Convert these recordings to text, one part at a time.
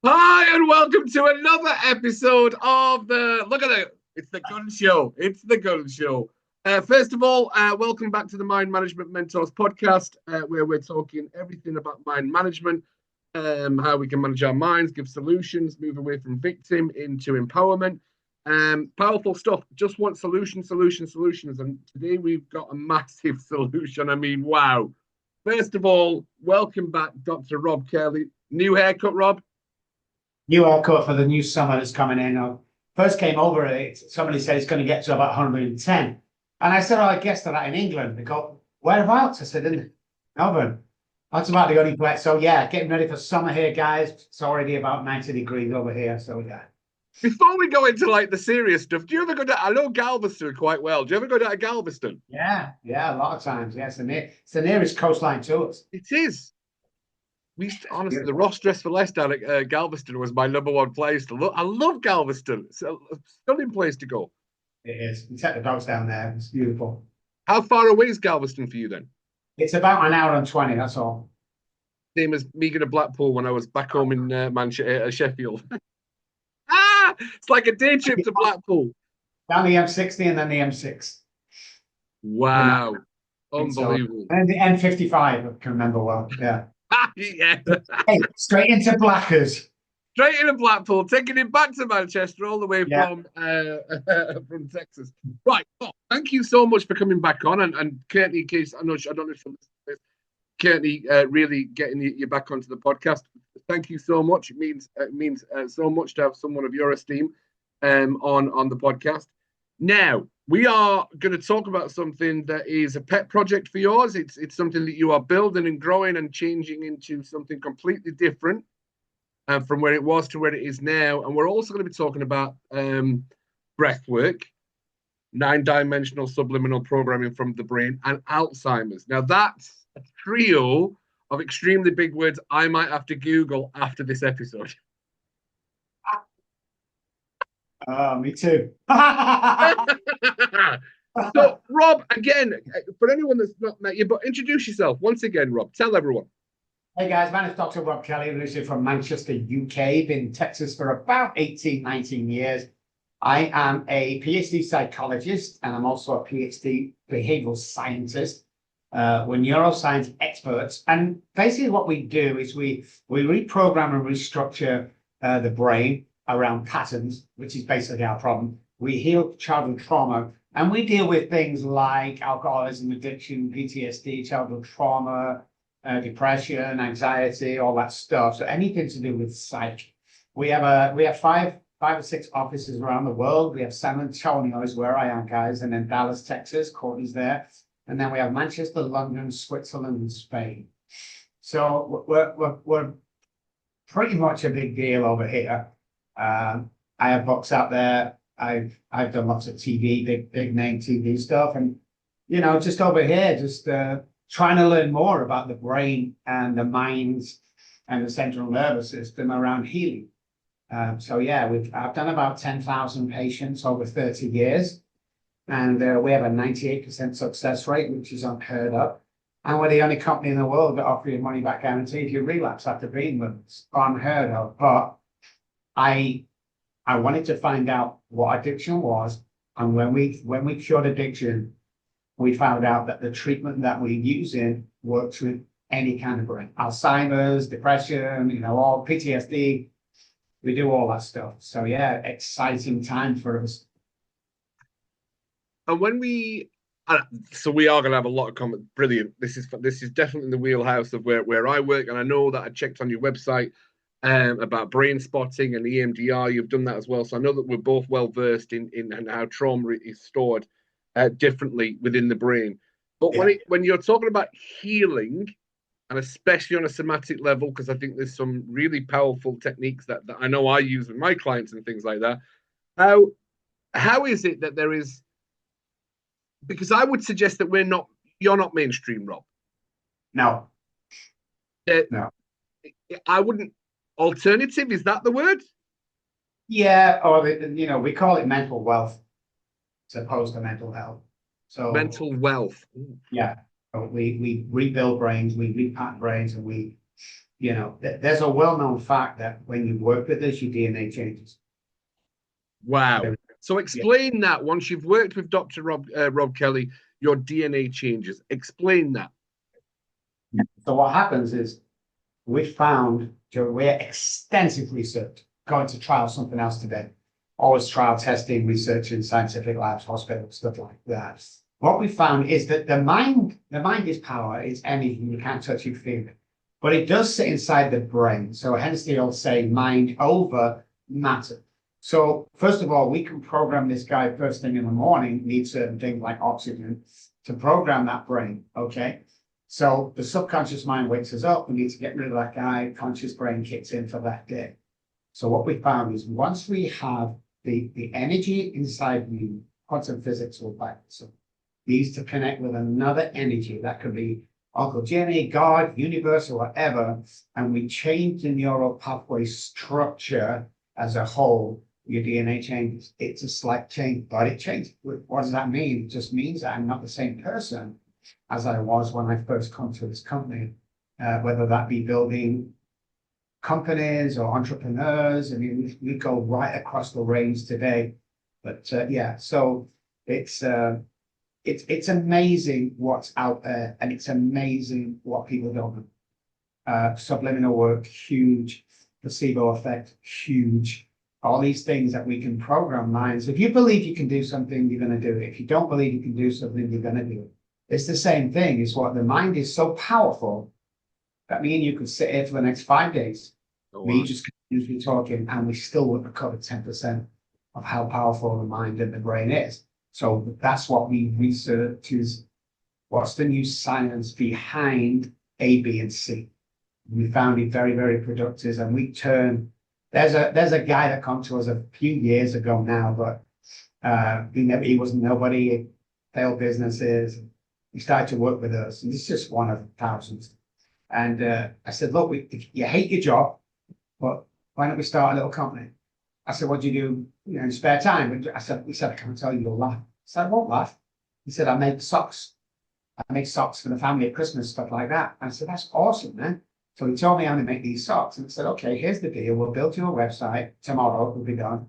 Hi, and welcome to another episode of Look at it. It's the Gun Show. It's the Gun Show. First of all, welcome back to the Mind Management Mentors podcast, where we're talking everything about mind management, how we can manage our minds, give solutions, move away from victim into empowerment. Powerful stuff. Just want solutions. And today we've got a massive solution. I mean, wow. First of all, welcome back, Dr. Robb Kelly. New haircut, Rob. New haircut for the new summer that's coming in. I first came over it, somebody said it's going to get to about 110. And I said, oh, I guessed that in England. They go, whereabouts? I said, in Melbourne. That's about the only place. So yeah, getting ready for summer here, guys. It's already about 90 degrees over here. So yeah. Before we go into like the serious stuff, do you ever go to? I know Galveston quite well. Do you ever go to Galveston? Yeah, a lot of times. Yes, it's the nearest coastline to us. It is. We used to, honestly, the Ross Dress for Less down at Galveston was my number one place to look. I love Galveston. It's a stunning place to go. It is. We take the dogs down there. It's beautiful. How far away is Galveston for you then? It's about an hour and 20, that's all. Same as me going to Blackpool when I was back home in Manchester, Sheffield. It's like a day trip to Blackpool. Down the M60 and then the M6. Wow, So, unbelievable. and the N55, I can remember well. Yeah. Yeah. Hey, straight into Blackers. Straight into Blackpool, taking him back to Manchester all the way Yeah. from Texas. Right. Oh, thank you so much for coming back on, and Courtney, in case I don't know if Courtney really getting you back onto the podcast. Thank you so much. It means so much to have someone of your esteem on the podcast. Now we are going to talk about something that is a pet project for yours. It's something that you are building and growing and changing into something completely different from where it was to where it is now. And we're also going to be talking about breath work, nine-dimensional subliminal programming from the brain, and Alzheimer's. Now, that's a trio of extremely big words I might have to Google after this episode. Me too. So, Rob, again, for anyone that's not met you, but introduce yourself once again, Rob. Tell everyone. Hey guys, my name is Dr. Robb Kelly, originally from Manchester, UK. Been in Texas for about 18, 19 years. I am a PhD psychologist and I'm also a PhD behavioral scientist. We're neuroscience experts. And basically what we do is we reprogram and restructure the brain around patterns, which is basically our problem. We heal childhood trauma and we deal with things like alcoholism, addiction, PTSD, childhood trauma, depression, anxiety, all that stuff. So anything to do with psych. We have five or six offices around the world. We have San Antonio is where I am, guys, and then Dallas, Texas. Courtney's there, and then we have Manchester, London, Switzerland, and Spain. So we're pretty much a big deal over here. I have books out there. I've done lots of TV, big name TV stuff, and just over here, just trying to learn more about the brain and the minds and the central nervous system around healing. So yeah, I've done about 10,000 patients over 30 years, and we have a 98% success rate, which is unheard of. And we're the only company in the world that offer you money back guarantee if you relapse after being with us. Unheard of. But I wanted to find out what addiction was, and when we cured addiction, we found out that the treatment that we're using works with any kind of brain, Alzheimer's, depression, all PTSD. We do all that stuff. So yeah, exciting time for us. And when we, so we are going to have a lot of comment. Brilliant. This is definitely in the wheelhouse of where I work, and I know that I checked on your website about brain spotting and EMDR. You've done that as well, so I know that we're both well versed in how trauma is stored differently within the brain. But Yeah. when you're talking about healing, and especially on a somatic level, because I think there's some really powerful techniques that I know I use with my clients and things like that. How how is it that there is, because I would suggest that you're not mainstream, Rob. No, Uh, no. I wouldn't. Alternative, is that the word? Yeah, or we call it mental wealth as opposed to mental health. So Mental wealth. yeah, we rebuild brains, we repattern brains, and You know, there's a well-known fact that when you work with us, your DNA changes. Wow. So Yeah. explain that once you've worked with Dr. Robb Kelly, your DNA changes. Explain that. So what happens is we found during extensive research, going to trial something else today, always trial testing, research in scientific labs, hospitals, stuff like that. What we found is that the mind is power, it's energy, you can't touch it, feel it. But it does sit inside the brain. So hence the old saying, mind over matter. So first of all, we can program this guy first thing in the morning, need certain things like oxygen to program that brain, okay? So the subconscious mind wakes us up, we need to get rid of that guy, conscious brain kicks in for that day. So what we found is once we have the energy inside you, quantum physics will back this up, needs to connect with another energy, that could be Uncle Jimmy, God, universe, or whatever, and we change the neural pathway structure as a whole, your DNA changes. It's a slight change, but it changes. What does that mean? It just means that I'm not the same person as I was when I first come to this company, whether that be building companies or entrepreneurs. I mean, we go right across the range today. But yeah, so it's amazing what's out there, and it's amazing what people don't know. Subliminal work, huge. Placebo effect, huge. All these things that we can program minds. If you believe you can do something, you're going to do it. If you don't believe you can do something, you're going to do it. It's the same thing. It's what the mind is so powerful that me and you could sit here for the next 5 days. Oh, Me wow. just continuously talking, and we still wouldn't recover 10% of how powerful the mind and the brain is. So that's what we research is what's the new science behind A, B, and C. We found it very, very productive, and we turn. There's a guy that come to us a few years ago now, but he wasn't nobody. He failed businesses. He started to work with us, and it's just one of thousands. And I said, look, you hate your job, but why don't we start a little company? I said, what do you do, you know, in spare time? He said, I can't tell you, you'll laugh. I said, I won't laugh. He said, I make socks. I make socks for the family at Christmas, stuff like that. And I said, that's awesome, man. So he told me how to make these socks. And I said, okay, here's the deal. We'll build you a website. Tomorrow it'll be done.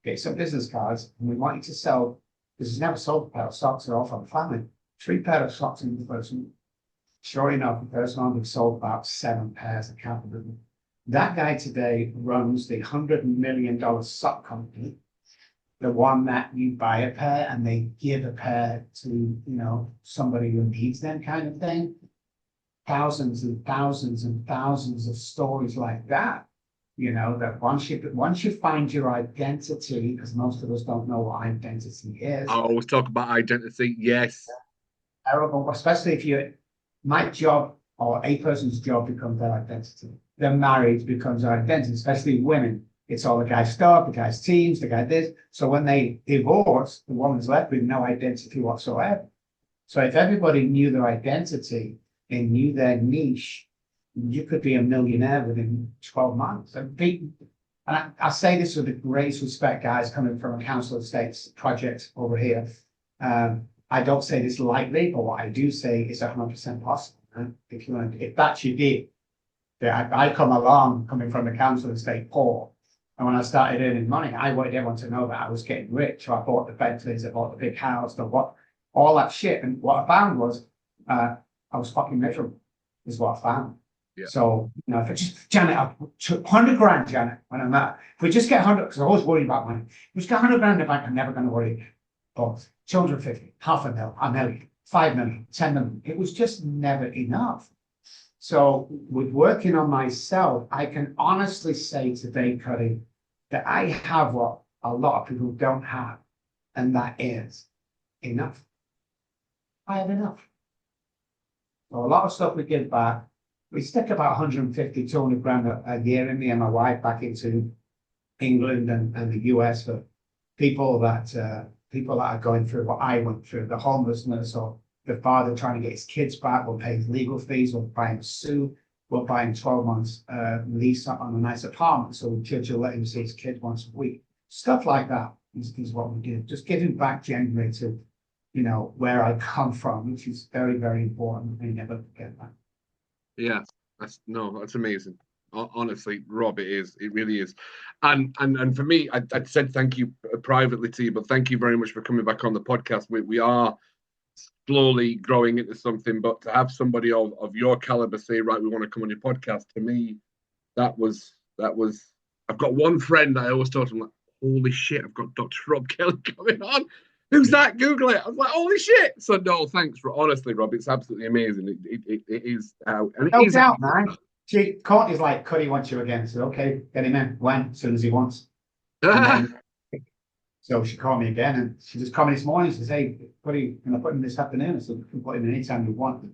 Get some business cards. And we want you to sell, because he's never sold a pair of socks at all from the family. 3 pairs of socks in the person. Sure enough, the first one we've sold about 7 pairs. I can't remember. That guy today runs the $100 million sock company, the one that you buy a pair and they give a pair to, you know, somebody who needs them, kind of thing. Thousands and thousands and thousands of stories like that. You know, that once you find your identity, because most of us don't know what identity is. I always talk about identity. Yes. Terrible, especially if my job or a person's job becomes their identity. Their marriage becomes their identity, especially women. It's all the guy's stuff, the guy's teams, the guy this. So when they divorce, the woman's left with no identity whatsoever. So if everybody knew their identity and knew their niche, you could be a millionaire within 12 months. And I say this with the greatest respect, guys, coming from a council of states project over here. I don't say this lightly, but what I do say is 100% possible. If that's your deal, I come along coming from the council of state poor. And when I started earning money, I wanted everyone to know that I was getting rich. So I bought the Bentleys, I bought the big house, all that shit. And what I found was I was fucking miserable, is what I found. Yeah. So, you know, if I just, Janet, I took 100 grand, Janet, when I'm at, if we just get 100, because I always worry about money. If we just get 100 grand in the bank, I'm never going to worry. But 250, half a mil, a million, 5 million, 10 million, it was just never enough. So with working on myself, I can honestly say today, Cuddy, that I have what a lot of people don't have, and that is enough. I have enough. So a lot of stuff we give back, we stick about 150, 200 grand a year in me and my wife back into England and the US for people that are going through what I went through, the homelessness or the father trying to get his kids back. We'll pay his legal fees, we'll buy him a suit, we'll buy him 12 months lease on a nice apartment. So the judge will let him see his kid once a week. Stuff like that is what we do. Just giving back generally to, you know, where I come from, which is very, very important. I never forget that. Yeah. That's amazing. Honestly, Rob, it really is. And for me, I said thank you privately to you, but thank you very much for coming back on the podcast. We are slowly growing into something, but to have somebody of your caliber say, right, we want to come on your podcast, to me, that was. I've got one friend that I always talk to him like, holy shit, I've got Dr. Robb Kelly coming on. Who's that? Google it. I was like, holy shit. So no, thanks for honestly, Rob. It's absolutely amazing. It is how, and it No is doubt, man. Courtney's like, Cuddy wants you again. So okay, get him in. When? As soon as he wants. And how, then so she called me again, and she just called me this morning. She says, "Hey, Cuddy, can I put him this afternoon?" I said, "You can put him in anytime you want."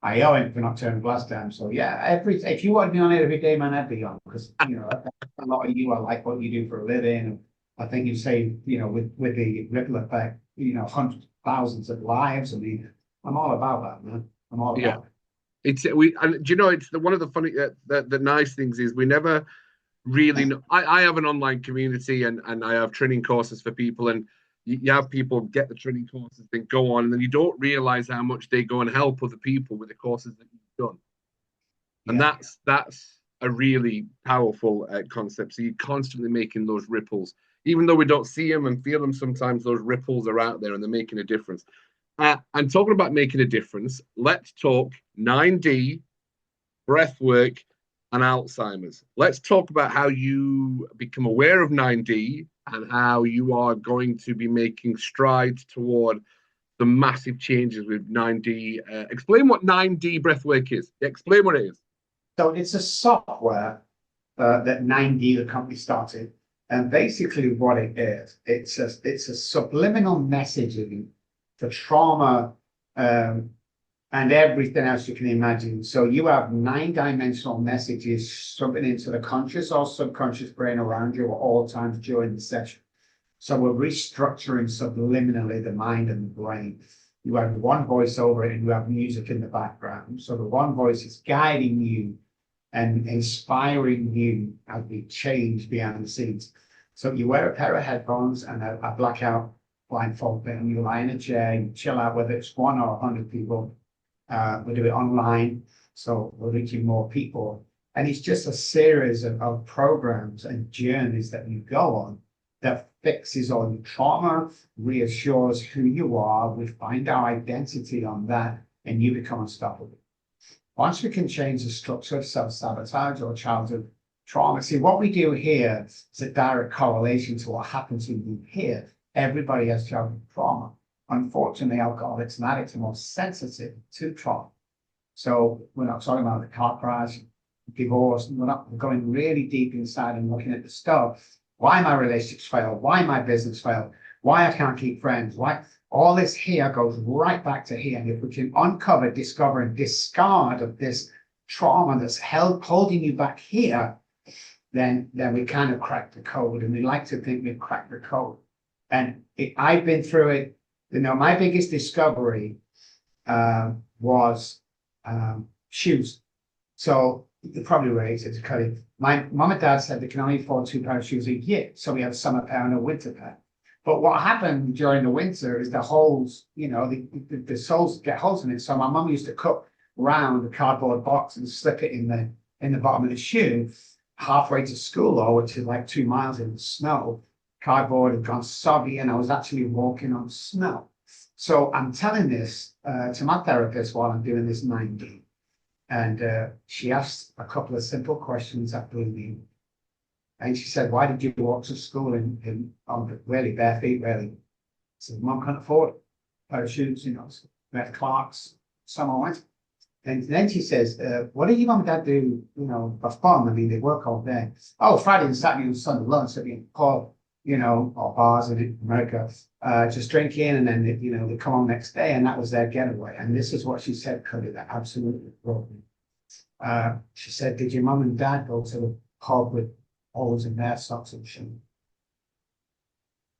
I owe him for not turning last time. So yeah, if you wanted me on it every day, man, I'd be on, because a lot of you, I like what you do for a living. And I think you say, with the ripple effect, hundreds, thousands of lives. I mean, I'm all about that, man. I'm all yeah. about it. And do you know, it's one of the funny, the nice things is we never really know. I have an online community, and I have training courses for people, and you have people get the training courses, then go on, and then you don't realize how much they go and help other people with the courses that you've done. And Yeah. that's a really powerful concept. So you're constantly making those ripples, even though we don't see them and feel them. Sometimes those ripples are out there and they're making a difference. And talking about making a difference, let's talk 9D, breath work, and Alzheimer's. Let's talk about how you become aware of 9D and how you are going to be making strides toward the massive changes with 9D. Explain what 9D breathwork is. Explain what it is. So it's a software that 9D, the company, started. And basically what it is, it's a subliminal messaging for trauma, and everything else you can imagine. So you have 9-dimensional messages something into the conscious or subconscious brain around you at all times during the session. So we're restructuring subliminally the mind and the brain. You have one voice over it, and you have music in the background. So the one voice is guiding you and inspiring you as we change behind the scenes. So you wear a pair of headphones and a blackout blindfold, and you lie in a chair, you chill out, whether it's 1 or 100 people. We do it online, so we're reaching more people. And it's just a series of programs and journeys that you go on that fixes all your trauma, reassures who you are. We find our identity on that, and you become unstoppable. Once we can change the structure of self-sabotage or childhood trauma, see, what we do here is a direct correlation to what happens to you here. Everybody has childhood trauma. Unfortunately, alcoholics and addicts are more sensitive to trauma. So we're not talking about the car crash, divorce. We're not going really deep inside and looking at the stuff. Why my relationships fail? Why my business failed? Why I can't keep friends? Why all this here goes right back to here. And if we can uncover, discover, and discard of this trauma that's holding you back here, then we kind of crack the code. And we like to think we've cracked the code. And I've been through it. My biggest discovery was shoes. So you probably related to Cuddy. My mum and dad said they can only afford 2 pairs of shoes a year. So we had a summer pair and a winter pair. But what happened during the winter is the holes, the soles get holes in it. So my mum used to cut round a cardboard box and slip it in the bottom of the shoe halfway to school, though, which is like 2 miles in the snow. Cardboard had gone soggy, and I was actually walking on snow. So I'm telling this to my therapist while I'm doing this 9D. And she asked a couple of simple questions that blew me. And she said, "Why did you walk to school on really bare feet, really?" I said, "Mum can't afford a pair of shoes, so we had Clarks, summer went." And then she says, "What did your mum and dad do, for fun? I mean, they work all day." "Oh, Friday and Saturday and Sunday lunch at the pub, or bars in America, just drinking, and then they come home next day, and that was their getaway." And this is what she said, Cuddy, that absolutely broke me. She said, "Did your mum and dad go to the pub with holes in their socks and shoes?"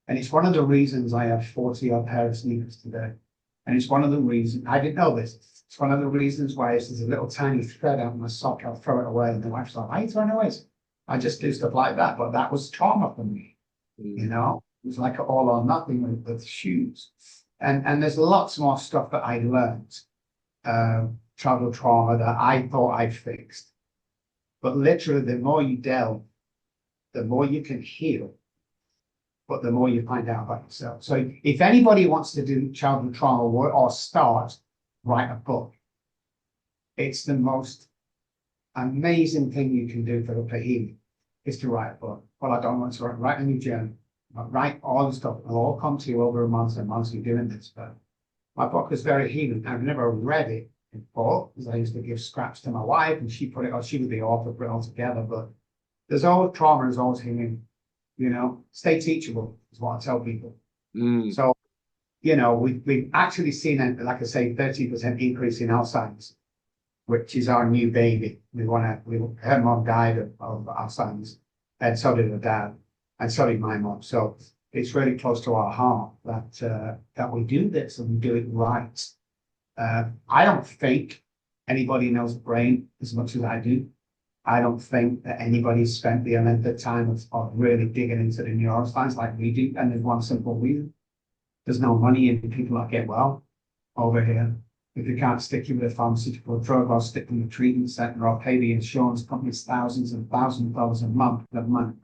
And it's one of the reasons I have 40-odd pair of sneakers today. And it's one of the reasons, I didn't know this, it's one of the reasons why if there's a little tiny thread out my sock, I'll throw it away. And the wife's like, "Why are you throwing it away?" I just do stuff like that. But that was trauma for me. It was like an all or nothing with shoes. And there's lots more stuff that I learned. childhood trauma that I thought I'd fixed. But literally, the more you delve, the more you can heal, but the more you find out about yourself. So if anybody wants to do childhood trauma work or start, write a book. It's the most amazing thing you can do for healing is to write a book. Well, I don't want to write a new journal. Write all the stuff. It'll all come to you over months and months of doing this. But my book is very healing. I've never read it before because I used to give scraps to my wife and she put it, or she was the author, put it all together. But there's always trauma, there's always healing. You know, stay teachable is what I tell people. So, you know, we've actually seen, like I say, 30% increase in Alzheimer's, which is our new baby. Her mom died of Alzheimer's, and so did her dad, and so did my mom. So it's really close to our heart that we do this and we do it right. I don't think anybody knows the brain as much as I do. I don't think that anybody's spent the amount of time of really digging into the neuroscience like we do. And there's one simple reason. There's no money in people that get well over here. If you can't stick you with a pharmaceutical drug or stick them in a treatment center or pay the insurance companies thousands and thousands of dollars a month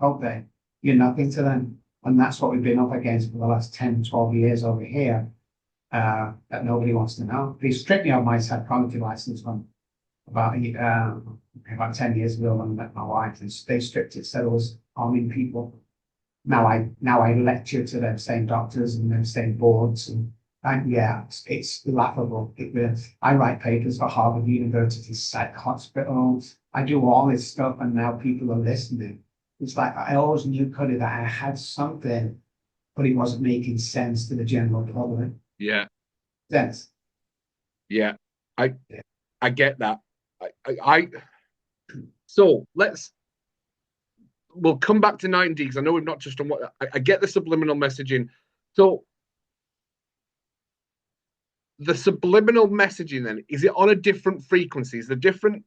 copay, you're nothing to them. And that's what we've been up against for the last 10, 12 years over here that nobody wants to know. They stripped me of my psychology license from about 10 years ago when I met my wife, and they stripped it, said it was harming people. Now I lecture to them same doctors and them same boards, and yeah, it's laughable. I write papers for Harvard University Psych Hospitals. I do all this stuff, and now people are listening. It's like I always knew, Cuddy, that I had something, but it wasn't making sense to the general public. Yeah. Sense. Yeah, I get that. So we'll come back to 9D because I know we've not touched on what I get the subliminal messaging. So the subliminal messaging then, is it on a different frequency? Is the different,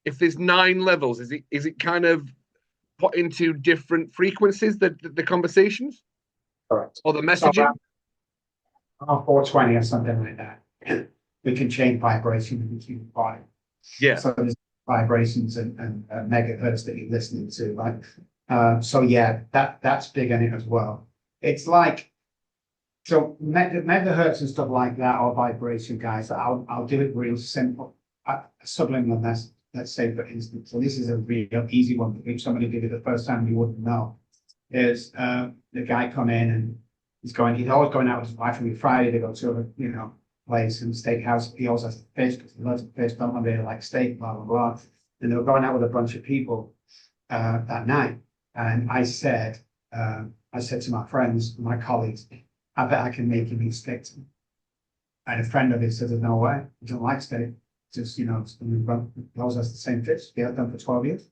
if there's 9 levels, is it kind of put into different frequencies, the conversations? Correct. Or the messaging? So 420 or something like that. We can change vibration in the human body. Yeah. So there's vibrations and megahertz that you're listening to, right? So yeah, that's big in it as well. It's like, so megahertz and stuff like that, or vibration, guys, I'll do it real simple. Subliminal message, let's say for instance, so this is a real easy one. If somebody did it the first time, you wouldn't know. Is the guy come in and he's always going out with his wife every Friday to go to a, place in the steakhouse. He always has the fish because he loves the fish, don't really like steak, blah, blah, blah. And they were going out with a bunch of people that night. And I said to my friends, my colleagues, I bet I can make him eat steak. And a friend of his said, there's no way. He doesn't like steak. Just, he always has the same fish. He has done for 12 years. I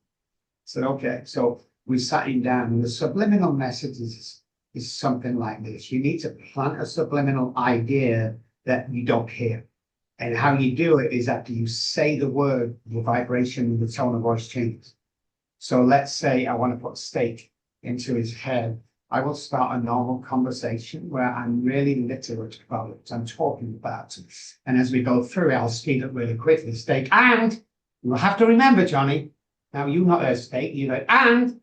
said, okay. So we sat him down, and the subliminal message is something like this. You need to plant a subliminal idea that you don't hear. And how you do it is after you say the word, the vibration, the tone of voice changes. So let's say I want to put steak into his head. I will start a normal conversation where I'm really literate about it. I'm talking about it. And as we go through it, I'll speed up really quickly. Steak, and you'll have to remember, Johnny, now you've not heard steak, you know, and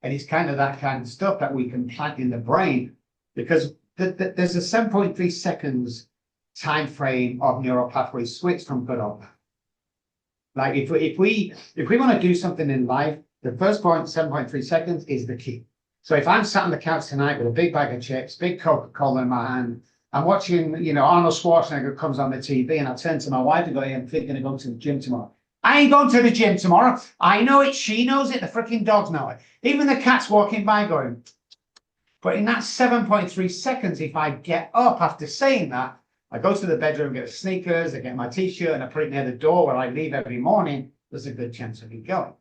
it's kind of that kind of stuff that we can plant in the brain, because there's a 7.3 seconds time frame of neural pathway switch from good or bad. Like if we want to do something in life, the first point, 7.3 seconds, is the key. So if I'm sat on the couch tonight with a big bag of chips, big Coca-Cola in my hand, I'm watching, Arnold Schwarzenegger comes on the TV, and I turn to my wife and go, hey, I'm thinking of going to the gym tomorrow. I ain't going to the gym tomorrow. I know it. She knows it. The freaking dogs know it. Even the cat's walking by going. But in that 7.3 seconds, if I get up after saying that, I go to the bedroom, get sneakers, I get my t-shirt, and I put it near the door where I leave every morning, there's a good chance of me going.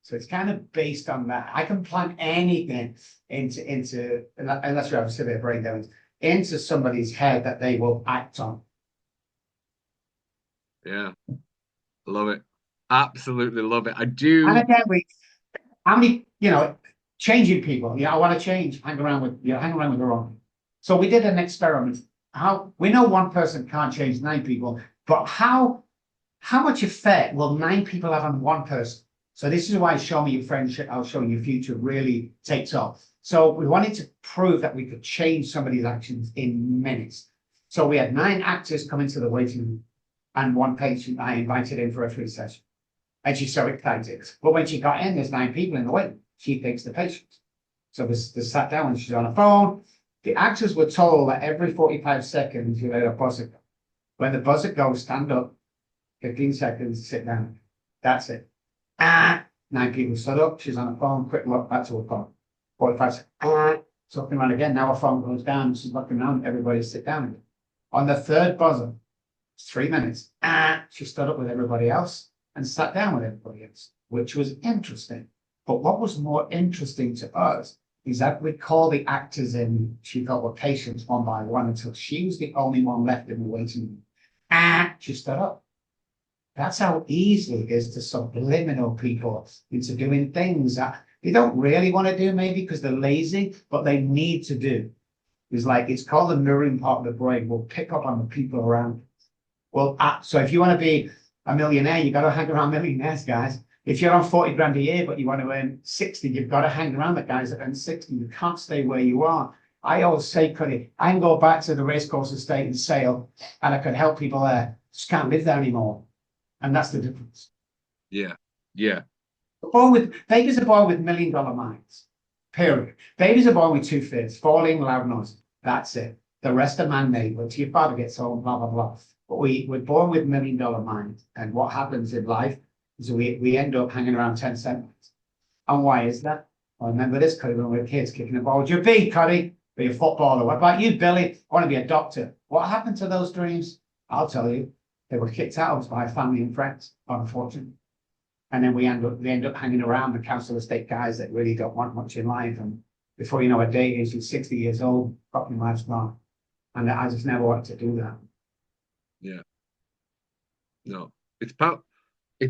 So it's kind of based on that. I can plant anything into unless we have severe breakdowns, into somebody's head that they will act on. Yeah. Love it. Absolutely love it. I do. And again, how many, changing people, I want to change, hang around with the wrong. So we did an experiment. How we know one person can't change 9 people, but how how much effect will 9 people have on one person? So this is why Show Me Your Friendship, I'll Show You Your Future really takes off. So we wanted to prove that we could change somebody's actions in minutes. So we had 9 actors come into the waiting room and 1 patient I invited in for a free session. And she's so excited. But when she got in, there's 9 people in the waiting. She picks the patients. So they sat down and she's on a phone. The actors were told that every 45 seconds you let a buzzer go. When the buzzer goes, stand up, 15 seconds, sit down. That's it. 9 people stood up. She's on the phone. Quick look back to her phone. 45 seconds. Looking around again. Now her phone goes down. She's looking around. Everybody sit down again. On the 3rd buzzer, 3 minutes. She stood up with everybody else and sat down with everybody else, which was interesting. But what was more interesting to us is that we'd call the actors in, she felt were patients one by one until she was the only one left in the waiting room. She stood up. That's how easy it is to subliminal people into doing things that they don't really want to do, maybe because they're lazy, but they need to do. It's called the mirroring part of the brain. We'll pick up on the people around. Well, so if you want to be a millionaire, you got to hang around millionaires, guys. If you're on 40 grand a year, but you want to earn 60, you've got to hang around the guys that earn 60. You can't stay where you are. I always say, Cuddy, I can go back to the racecourse estate and sail, and I can help people there. Just can't live there anymore. And that's the difference. Yeah. Yeah. Vegas are born with $1 million minds. Period. Vegas are born with 2 fears, falling, loud noise. That's it. The rest are man-made. Until your father gets home, blah, blah, blah. But we're born with $1 million minds. And what happens in life is we end up hanging around 10 cents. And why is that? I remember this, Cuddy, when we were kids kicking the ball. Would you be, Cuddy? Be a footballer. What about you, Billy? I want to be a doctor. What happened to those dreams? I'll tell you. They were kicked out by family and friends, unfortunately. And then we end up hanging around the council estate guys that really don't want much in life. And before you know a day is, you're 60 years old, fucking life's gone. And I just never wanted to do that. Yeah. No, it's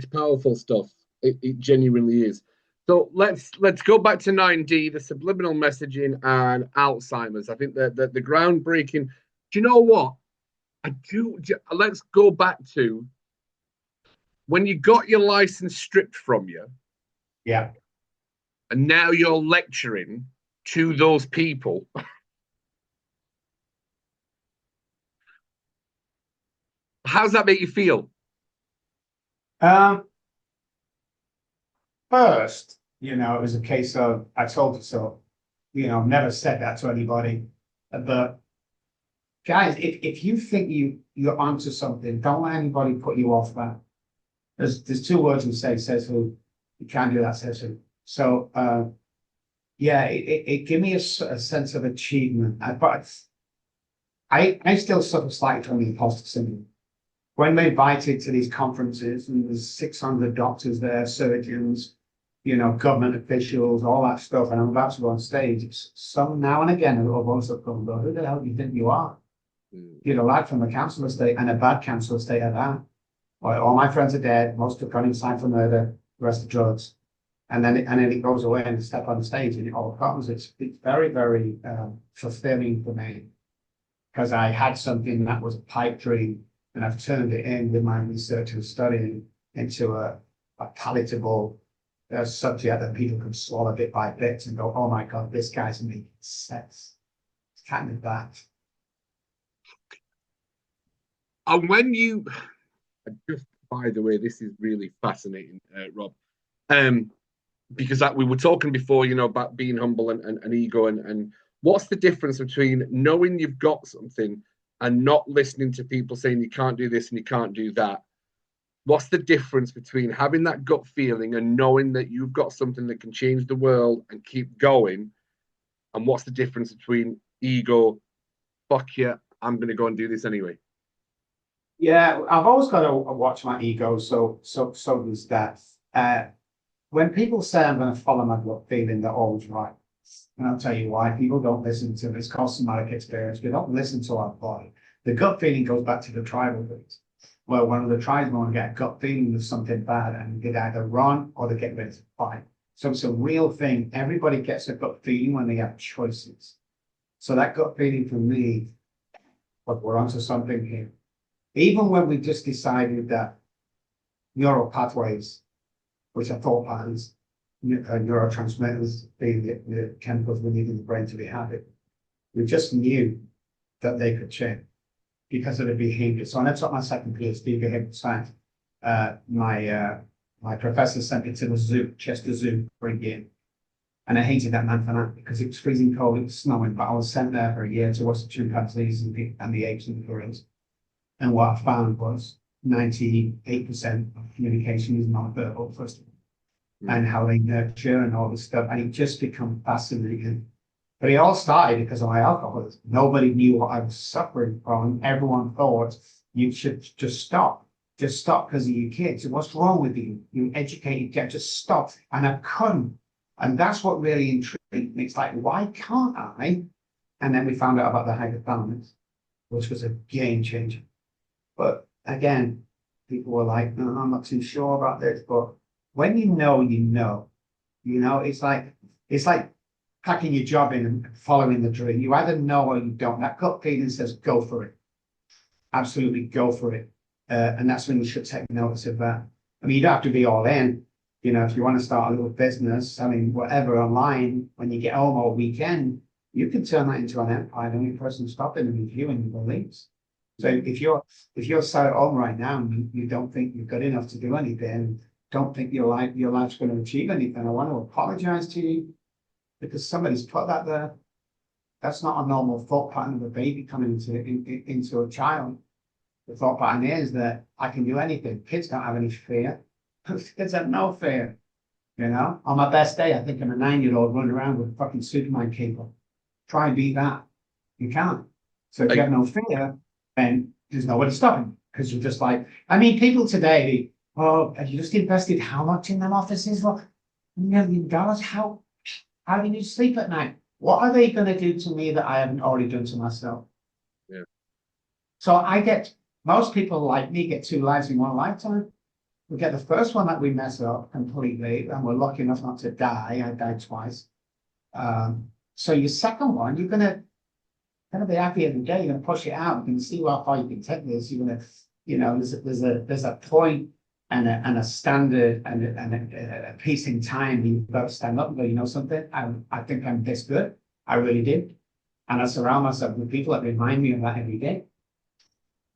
powerful stuff. It genuinely is. So let's go back to 9D, the subliminal messaging and Alzheimer's. I think the groundbreaking. Do you know what? Let's go back to when you got your license stripped from you. Yeah. And now you're lecturing to those people. How does that make you feel? First, it was a case of, I told you so, never said that to anybody. But guys, if you think you're onto something, don't let anybody put you off that. There's 2 words we say, says who. You can't do that, says who. So, yeah, it gave me a sense of achievement. But I still suffer slightly from the imposter syndrome. When we're invited to these conferences and there's 600 doctors there, surgeons, government officials, all that stuff, and I'm about to go on stage, some now and again a little voice will come and go, who the hell do you think you are? You're a lad from a council estate, and a bad council estate at that. All my friends are dead, most are running signed for murder, the rest are drugs. And then it goes away and step on the stage and it all comes. It's very, very fulfilling for me, because I had something that was a pipe dream, and I've turned it in with my research and studying into a palatable subject that people can swallow bit by bit and go, oh my God, this guy's making sense. It's kind of that. And when you, just by the way, this is really fascinating, Rob, because we were talking before, about being humble and ego, and what's the difference between knowing you've got something and not listening to people saying you can't do this and you can't do that? What's the difference between having that gut feeling and knowing that you've got something that can change the world and keep going? And what's the difference between ego, fuck yeah, I'm going to go and do this anyway? Yeah, I've always got to watch my ego, so does that. When people say I'm going to follow my gut feeling, they're always right. And I'll tell you why. People don't listen to this called somatic experience. We don't listen to our body. The gut feeling goes back to the tribal roots, where one of the tribes want to get a gut feeling of something bad, and they'd either run or they get ready to fight. So it's a real thing. Everybody gets a gut feeling when they have choices. So that gut feeling for me, but we're onto something here. Even when we just decided that neural pathways, which are thought patterns, neurotransmitters being the chemicals we need in the brain to be happy. We just knew that they could change because of the behavior. So when I took my second PhD behavioral science, my professor sent me to the zoo, Chester Zoo, for a year. And I hated that man for that because it was freezing cold, it was snowing, but I was sent there for a year to watch the chimpanzees and the apes and the gorillas. And what I found was 98% of communication is non-verbal, first of all, and how they nurture and all this stuff. And it just become fascinating. But it all started because of my alcoholism. Nobody knew what I was suffering from. Everyone thought you should just stop. Just stop because of your kids. What's wrong with you? You educated kids, just stop. And I couldn't. And that's what really intrigued me. It's like, why can't I? And then we found out about the hypothalamus, which was a game changer. But again, people were like, no, I'm not too sure about this. But when you know, it's like packing your job in and following the dream. You either know or you don't. That gut feeling says, go for it. Absolutely go for it. And that's when you should take notice of that. I mean, you don't have to be all in. If you want to start a little business, selling whatever online, when you get home all weekend, you can turn that into an empire. The only person stopping and reviewing your beliefs. So if you're sat at home right now and you don't think you're good enough to do anything, don't think your life's going to achieve anything, I want to apologize to you because somebody's put that there. That's not a normal thought pattern of a baby coming into a child. The thought pattern is that I can do anything. Kids don't have any fear. Kids have no fear. On my best day, I think I'm a 9-year-old running around with a fucking Superman cape on. Try and beat that. You can't. So if you have no fear, then there's nobody stopping because you're just like, people today, have you just invested how much in them offices? Well, $1 million. How do you sleep at night? What are they going to do to me that I haven't already done to myself? Yeah. So most people like me get 2 lives in one lifetime. We get the first one that we mess up completely, and we're lucky enough not to die. I died twice. So your second one, you're gonna be happy every day. You're gonna push it out. You're gonna see how far you can take this. You're gonna, there's a point and a standard and a piece in time. You've got to stand up and go, you know something? I think I'm this good. I really did. And I surround myself with people that remind me of that every day.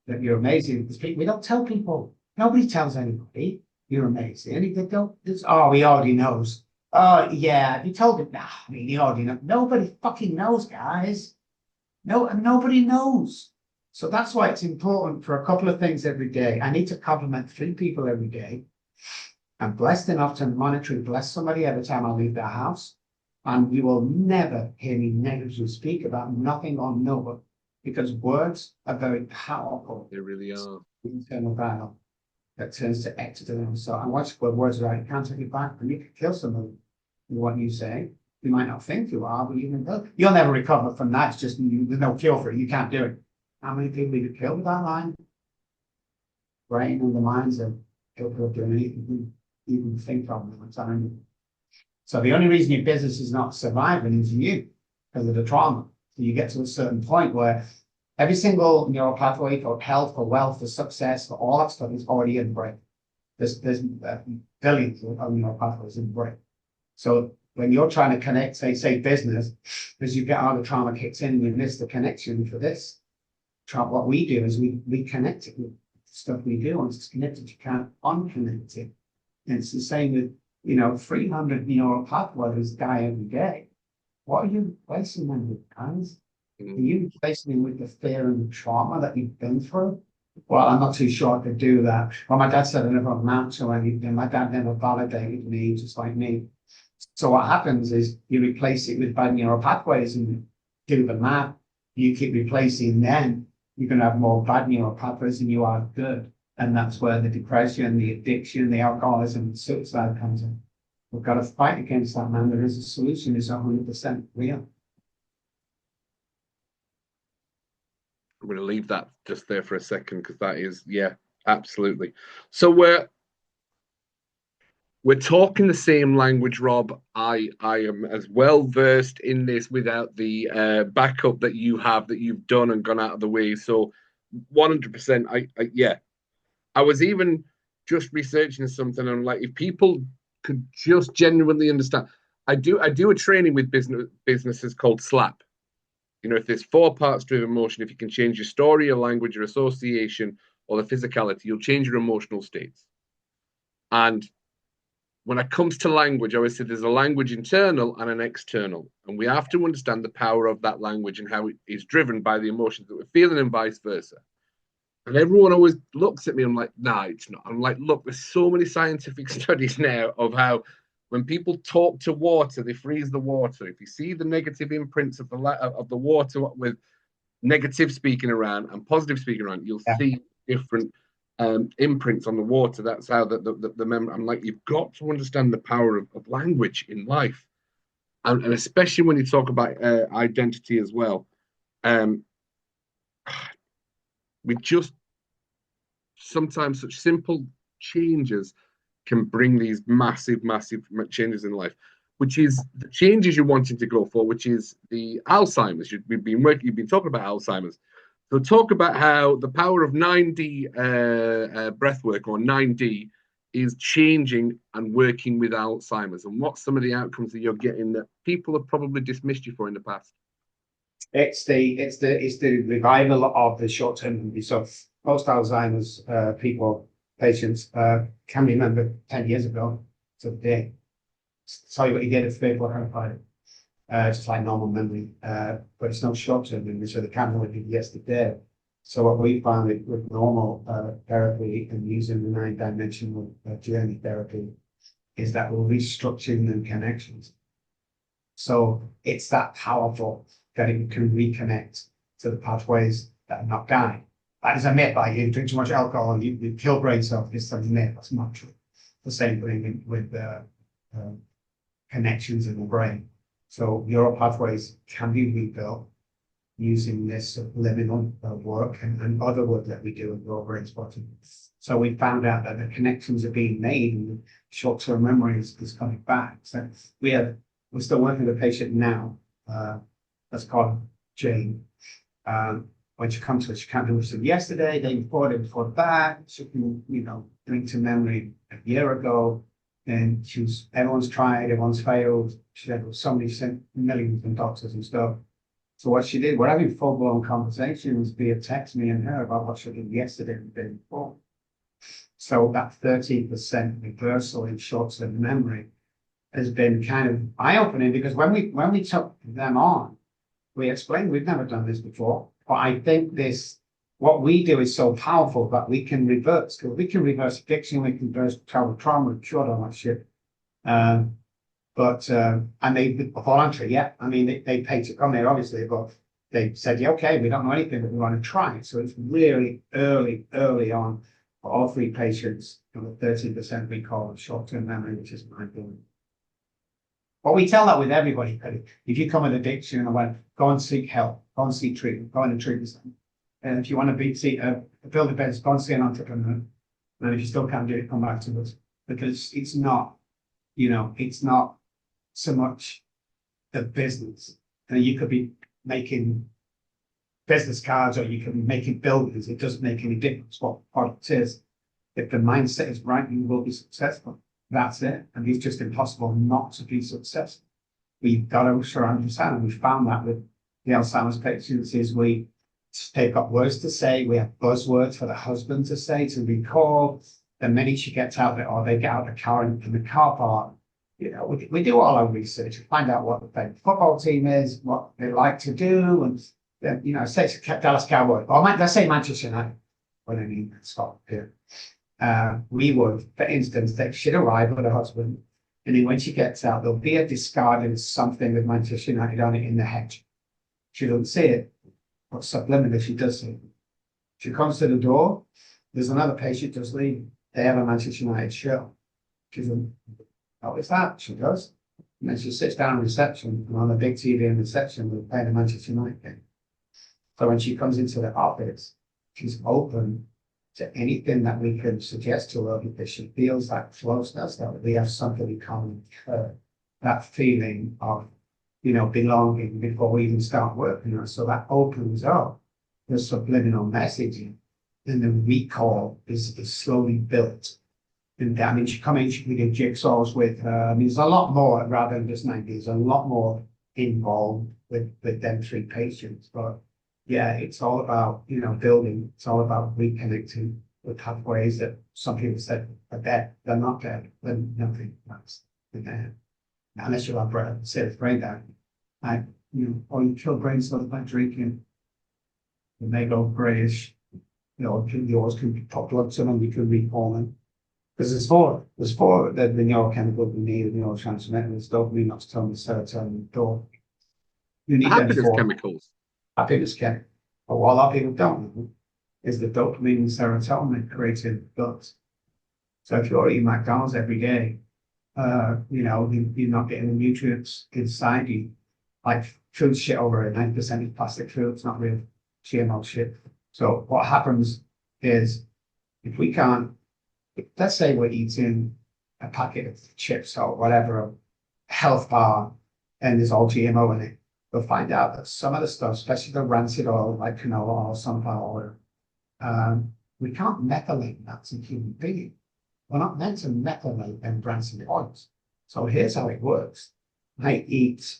That you're amazing. Because we don't tell people. Nobody tells anybody you're amazing. They don't. He already knows. Oh, yeah. You told him. Nah, he already knows. Nobody fucking knows, guys. Nobody knows. So that's why it's important for a couple of things every day. I need to compliment 3 people every day. I'm blessed enough to monetarily bless somebody every time I leave their house. And you will never hear me negatively speak about nothing or nobody because words are very powerful. They really are. Internal battle that turns to external. So I watch where words are right. You can't take it back, and you can kill somebody with what you say. You might not think you are, but you'll never recover from that. It's just there's no cure for it. You can't do it. How many people you could kill with that line? Brain and the minds of people doing anything you even think of them at the time. So the only reason your business is not surviving is you because of the trauma. So you get to a certain point where every single neural pathway for health, for wealth, for success, for all that stuff is already in the brain. There's billions of neural pathways in the brain. So when you're trying to connect, say business, as you get all the trauma kicks in, you miss the connection for this. What we do is we connect it with stuff we do. Once it's connected, you can't unconnect it. And it's the same with 300 neural pathways die every day. What are you replacing them with, guys? Are you replacing them with the fear and the trauma that you've been through? Well, I'm not too sure I could do that. Well, my dad said I never amount to anything. My dad never validated me, just like me. So what happens is you replace it with bad neural pathways and do the math. You keep replacing them, you're going to have more bad neural pathways than you are good. And that's where the depression, the addiction, the alcoholism, and suicide comes in. We've got to fight against that, man. There is a solution. It's 100% real. I'm going to leave that just there for a second because that is, yeah, absolutely. So we're talking the same language, Rob. I am as well versed in this without the backup that you have, that you've done and gone out of the way. So 100%, yeah. I was even just researching something. I'm like, if people could just genuinely understand, I do a training with businesses called SLAP. You know, if there's 4 parts to emotion, if you can change your story, your language, your association, or the physicality, you'll change your emotional states. And when it comes to language, I always say there's a language internal and an external. And we have to understand the power of that language and how it is driven by the emotions that we're feeling and vice versa. And everyone always looks at me. I'm like, nah, it's not. I'm like, look, there's so many scientific studies now of how when people talk to water, they freeze the water. If you see the negative imprints of the water with negative speaking around and positive speaking around, you'll see different imprints on the water. That's how the memory. I'm like, you've got to understand the power of language in life, and especially when you talk about identity as well. We just sometimes such simple changes can bring these massive changes in life, which is the changes you're wanting to go for, which is the Alzheimer's. You've been talking about Alzheimer's. So talk about how the power of 9D breath work, or 9D, is changing and working with Alzheimer's, and what some of the outcomes that you're getting that people have probably dismissed you for in the past. It's the revival of the short-term memory. So most Alzheimer's patients can remember 10 years ago to the day. Tell you what you did at 3 4 just like normal memory, but it's not short-term memory, so they can't remember yesterday. So what we found with normal therapy and using the 9-dimensional journey therapy is that we're restructuring the connections. So it's that powerful that it can reconnect to the pathways that are knocked down. That is a myth. Like you drink too much alcohol and you kill brain cells. It's a myth. That's not true. The same thing with connections in the brain. So neural pathways can be rebuilt using this subliminal work and other work that we do in raw brain spotting. So we found out that the connections are being made and short-term memory is coming back. So we're still working with a patient now. That's called Jane. When she comes to us, she can't do what she did yesterday, day before that. She can, bring to memory a year ago. And everyone's tried, everyone's failed. She had somebody sent millions of doctors and stuff. So what she did, we're having full-blown conversations via text, me and her, about what she did yesterday and the day before. So that 13% reversal in short-term memory has been kind of eye-opening, because when we took them on, we explained we've never done this before. But I think what we do is so powerful that we can reverse. Because we can reverse addiction, we can reverse childhood trauma, we've cured all that shit. And they voluntary, yeah. I mean, they paid to come there, obviously, but they said, yeah, okay, we don't know anything, but we want to try it. So it's really early on for all 3 patients, the 13% recall of short-term memory, which is mind-blowing. But we tell that with everybody. If you come with addiction, go and seek help, go and seek treatment, go in a treatment center. And if you want to build a business, go and see an entrepreneur. And if you still can't do it, come back to us. Because it's not so much the business. And you could be making business cards or you could be making buildings. It doesn't make any difference what product it is. If the mindset is right, you will be successful. That's it. And it's just impossible not to be successful. We've got to surround yourself. And we found that with the Alzheimer's patients is they've got words to say. We have buzzwords for the husband to say, to recall. The minute she gets out there, or they get out of the car in the car park, we do all our research and find out what the favorite football team is, what they like to do, and then, say it's Dallas Cowboys, or let's say Manchester United, what I mean, Scotland here. We would, for instance, that she'd arrive with her husband, and then when she gets out, there'll be a discarded something with Manchester United on it in the hedge. She doesn't see it, but subliminally she does see it. She comes to the door, there's another patient just leaving. They have a Manchester United shirt. She doesn't notice that. She does. And then she sits down in reception, and on the big TV in reception, we're playing a Manchester United game. So when she comes into the office, she's open to anything that we can suggest to her, because she feels that closeness, that we have something in common with her. That feeling of, belonging before we even start working. So that opens up the subliminal messaging. And the recall is slowly built And I mean, she come in, we do jigsaws with her. I mean, there's a lot more rather than just 90. There's a lot more involved with them 3 patients. But yeah, it's all about, building. It's all about reconnecting with pathways that some people said are dead. They're not dead. They're nothing. They're dead. Unless you have serious brain damage. Or you kill brain cells by drinking. And they go grayish. Yours can pop blood to them, you can recall them. Because there's four the neurochemicals we need, the neurotransmitters, dopamine, oxytocin, serotonin, dopamine. You need them Happiness for chemicals. happiness chemicals. But what a lot of people don't know is the dopamine and serotonin created guts. So if you're eating McDonald's every day, you're not getting the nutrients inside you. Like food shit over 90% is plastic food, it's not real GMO shit. So what happens is if we can't, let's say we're eating a packet of chips or whatever, a health bar, and there's all GMO in it, we'll find out that some of the stuff, especially the rancid oil like canola oil, sunflower oil, we can't methylate that as a human being. We're not meant to methylate them rancid oils. So here's how it works. I eat,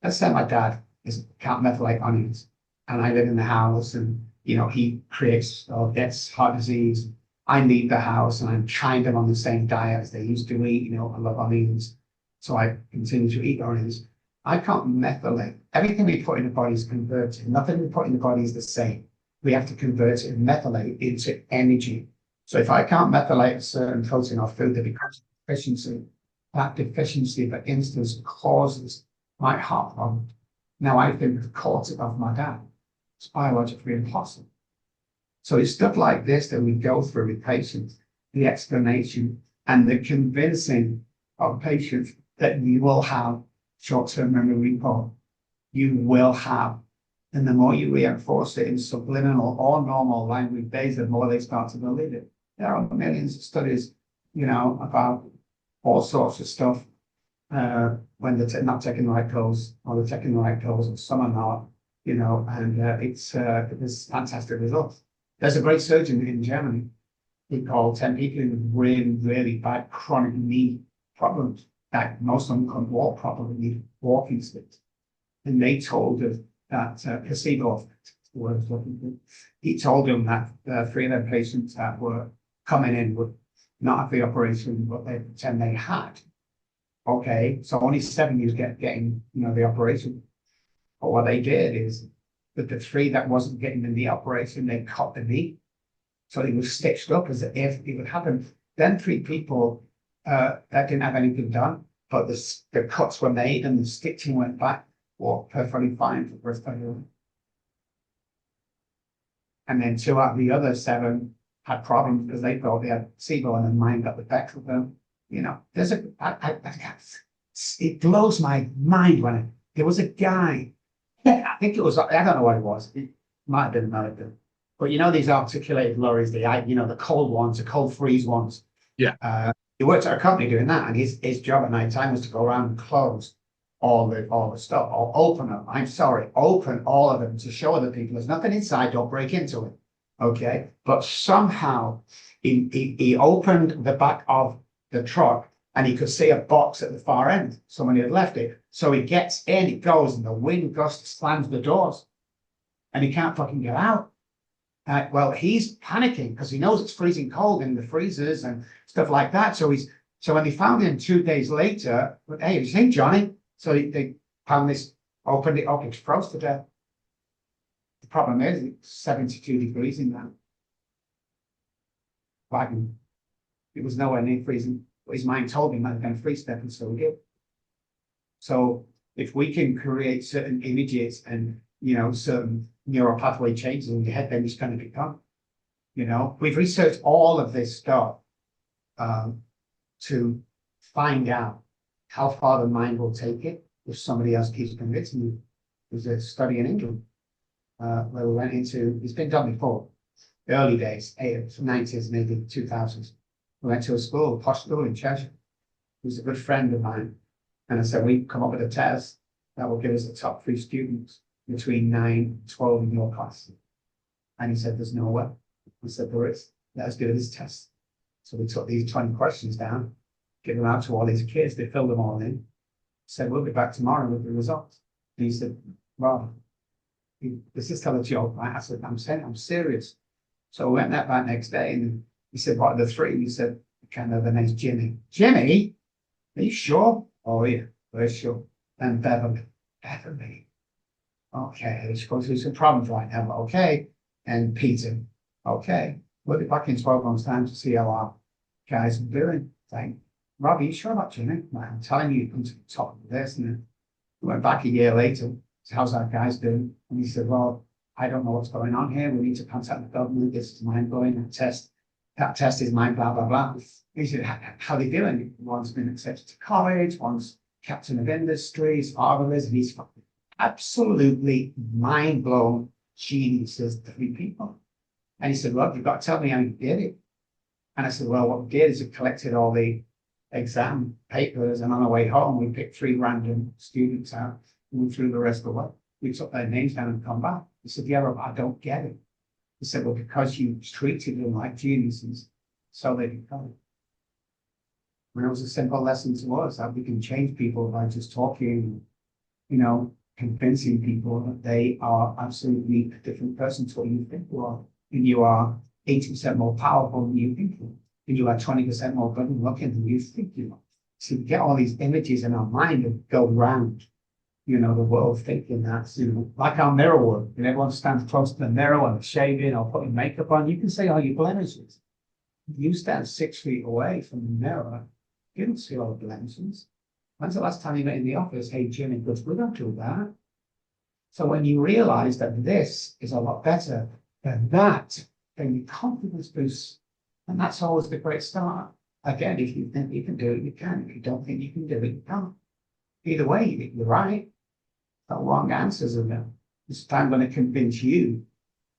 let's say my dad can't methylate onions, and I live in the house, and he creates or gets heart disease. I leave the house and I'm trying them on the same diet as they used to eat. I love onions, so I continue to eat onions. I can't methylate. Everything we put in the body is converted. Nothing we put in the body is the same. We have to convert it and methylate into energy. So if I can't methylate a certain protein or food, there becomes a deficiency. That deficiency, for instance, causes my heart problem. Now I think the cause of my dad. It's biologically impossible. So it's stuff like this that we go through with patients, the explanation and the convincing of patients that you will have short-term memory recall. You will have. And the more you reinforce it in subliminal or normal language days, the more they start to believe it. There are millions of studies, about all sorts of stuff when they're not taking the right pills, or they're taking the right pills, and some are not, and it's fantastic results. There's a great surgeon in Germany. He called 10 people with really, really bad chronic knee problems. That most of them couldn't walk properly, need walking sticks. And they told us that placebo effect, the word I was looking for. He told them that 3 of their patients that were coming in would not have the operation, but they pretend they had. Okay, so only 7 years getting the operation. But what they did is that the 3 that wasn't getting in the operation, they cut the knee. So it was stitched up as if it would happen. Then 3 people that didn't have anything done, but the cuts were made and the stitching went back, walked perfectly fine for the rest of the year. And then 2 out of the other 7 had problems because they thought they had SIBO and their mind got the better of them. It blows my mind when there was a guy, I think it was, I don't know what it was. It might have been American. But these articulated lorries, the cold ones, the cold freeze ones. Yeah. He worked at a company doing that, and his job at night time was to go around and close all the stuff, or open them. Open all of them to show other people there's nothing inside, don't break into it. Okay. But somehow he opened the back of the truck and he could see a box at the far end. Somebody had left it. So he gets in, it goes, and the wind gust slams the doors. And he can't fucking get out. Well, he's panicking because he knows it's freezing cold in the freezers and stuff like that. So when they found him 2 days later, hey, you think, Johnny? So they found this, opened it up, it's froze to death. The problem is it's 72 degrees in that wagon. It was nowhere near freezing, but his mind told him that they're going to freeze step, and so he did. So if we can create certain images and certain neural pathway changes in your head, then it's going to become. We've researched all of this stuff to find out how far the mind will take it if somebody else keeps convincing you. There's a study in England where we went into, it's been done before, the early days, 90s, maybe 2000s. We went to a school, posh school in Cheshire. He was a good friend of mine. And I said, we come up with a test that will give us the top 3 students between 9 and 12 in your class. And he said, there's no way. I said, there is. Let us do this test. So we took these 20 questions down, give them out to all these kids. They filled them all in. Said, we'll be back tomorrow with the results. And he said, well, this is still a joke, right? I said, I'm saying, I'm serious. So we went back next day and he said, what are the three? He said, kind of the name's Jimmy. Jimmy? Are you sure? Oh, yeah, we're sure. And Beverly. Beverly. Okay, let's go through some problems right now. Okay. And Peter. Okay. We'll be back in 12 months' time to see how our guys are doing. Like, Rob, are you sure about Jimmy? Like, I'm telling you, you come to the top of this. And we went back a year later. So how's our guys doing? And he said, well, I don't know what's going on here. We need to contact the government. This is mind blowing. That test is mine, blah, blah, blah. He said, how are they doing? One's been accepted to college, one's captain of industries, others, and he's absolutely mind blown geniuses, 3 people. And he said, well, you've got to tell me how you did it. And I said, well, what we did is we collected all the exam papers, and on the way home, we picked 3 random students out and we threw the rest away. We took their names down and come back. He said, yeah, Rob, I don't get it. He said, well, because you treated them like geniuses, so they become. And it was a simple lesson to us that we can change people by just talking, convincing people that they are absolutely a different person to what you think you are. And you are 80% more powerful than you think you are. And you are 20% more good looking than you think you are. So we get all these images in our mind that go around, the world thinking that's, like our mirror work. And everyone stands close to the mirror while they're shaving or putting makeup on. You can say all your blemishes. If you stand 6 feet away from the mirror, you don't see all the blemishes. When's the last time you met in the office? Hey, Jimmy, because we don't do that. So when you realize that this is a lot better than that, then your confidence boosts. And that's always the great start. Again, if you think you can do it, you can. If you don't think you can do it, you can't. Either way, you're right. The wrong answers are there. This time I'm going to convince you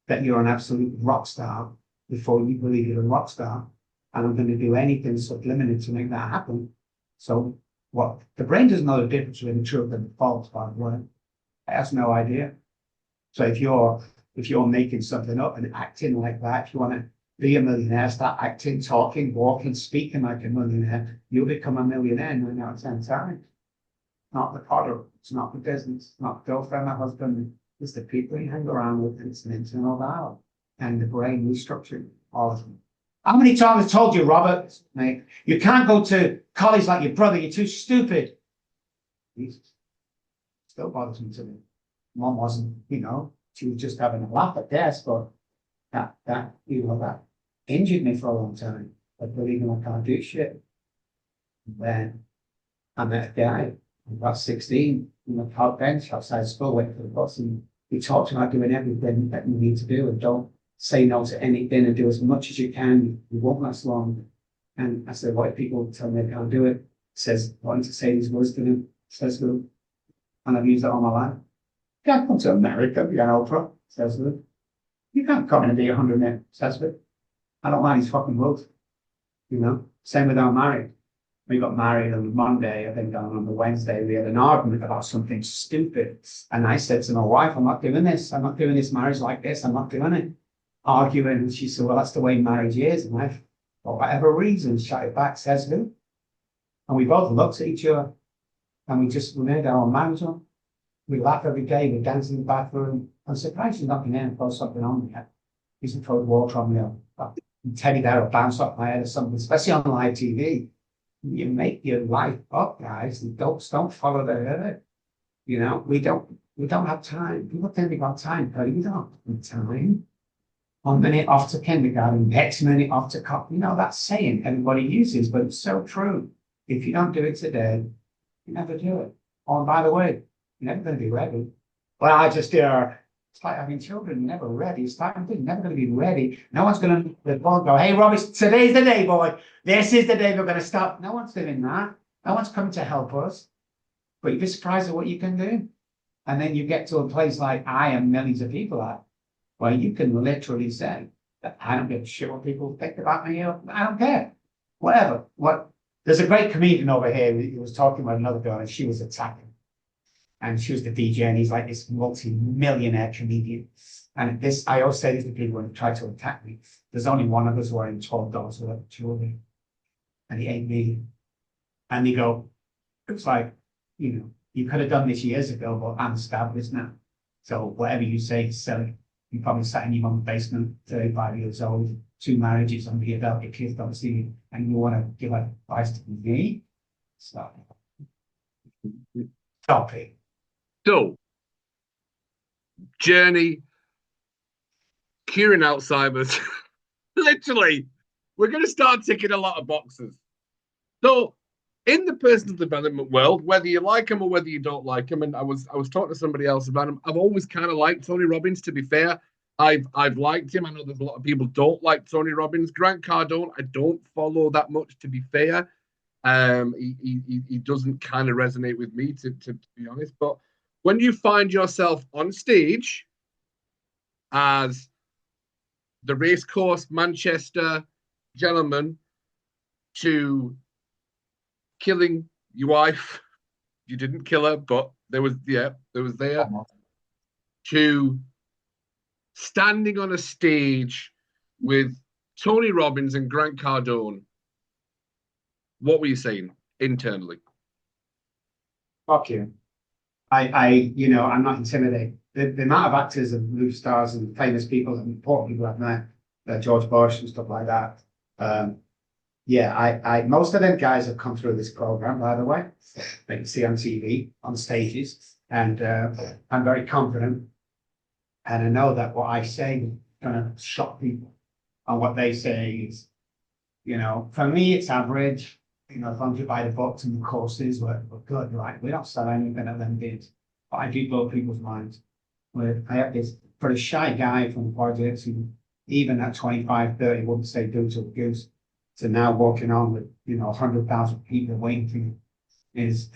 that you're an absolute rock star before you believe you're a rock star. And I'm going to do anything subliminal to make that happen. So what? The brain doesn't know the difference between the truth and the false, by the way. It has no idea. So if you're making something up and acting like that, if you want to be a millionaire, start acting, talking, walking, speaking like a millionaire, you'll become a millionaire 9 out of 10 times. Not the product, it's not the business, it's not the girlfriend or husband, it's the people you hang around with, and it's an internal dialogue. And the brain restructuring all of them. How many times I told you, Robert, mate, you can't go to college like your brother, you're too stupid. Jesus. Still bothers me to me. Mom wasn't, she was just having a laugh at this, but that injured me for a long time. Like believing I can't do shit. And then I met a guy, about 16, on the park bench outside school, waiting for the bus, and we talked about doing everything that you need to do, and don't say no to anything, and do as much as you can. You won't last long. And I said, what if people tell me I can't do it? Says, wanting to say these words to them, says who? And I've used that all my life. You can't come to America, be an Oprah, says who? You can't come and be 100 men, says who? I don't mind his fucking words. Same with our marriage. We got married on Monday, I think on the Wednesday, we had an argument about something stupid. And I said to my wife, I'm not doing this. I'm not doing this marriage like this. I'm not doing it. Arguing. And she said, well, that's the way marriage is. And I, for whatever reason, shouted back, says who? And we both looked at each other and we made our own marriage up. We laugh every day. We dance in the bathroom. I'm surprised she's not been there and throw something on me yet. He used to throw the water on me. Teddy bear will bounce off my head or something, especially on live TV. You make your life up, guys, and don't follow the herd. We don't have time. People think we got time, but we don't have time. 1 minute off to kindergarten, next minute off to college. That saying everybody uses, but it's so true. If you don't do it today, you never do it. Oh, and by the way, you're never going to be ready. Well, it's like having children, you're never ready. You're never going to be ready. No one's going to go, hey, Robbie, today's the day, boy. This is the day we're going to stop. No one's doing that. No one's coming to help us. But you'd be surprised at what you can do. And then you get to a place like I and millions of people are, where you can literally say that I don't give a shit what people think about me. I don't care. Whatever. There's a great comedian over here who was talking about another girl and she was attacking. and she was the DJ, and he's like this multi-millionaire comedian. And this, I always say this to people when they try to attack me. There's only one of us wearing $12 worth of jewelry, and he ain't me. And they go, it's like, you could have done this years ago, but I'm established now. So whatever you say is silly. You probably sat in your mum's basement, 35 years old, 2 marriages under your belt, your kids don't see you, and you want to give advice to me? Stop it. So, journey, curing Alzheimer's. Literally, we're going to start ticking a lot of boxes. So, in the personal development world, whether you like him or whether you don't like him, and I was talking to somebody else about him, I've always kind of liked Tony Robbins, to be fair. I've liked him. I know there's a lot of people don't like Tony Robbins. Grant Cardone, I don't follow that much, to be fair. He doesn't kind of resonate with me, to be honest. But when you find yourself on stage as the racecourse Manchester gentleman to killing your wife, you didn't kill her, but there was there, to standing on a stage with Tony Robbins and Grant Cardone, what were you saying internally? Fuck you. I'm not intimidated. The amount of actors and movie stars and famous people and important people I've met, George Bush and stuff like that. Most of them guys have come through this program, by the way, that you see on TV, on stages, and I'm very confident. And I know that what I say is going to shock people. And what they say is, for me, it's average. As long as you buy the books and the courses, we're good, right? We don't sell anything that them did. But I do blow people's minds. I have this pretty shy guy from the projects who, even at 25, 30, wouldn't say do to a goose. So now walking on with, 100,000 people waiting for you is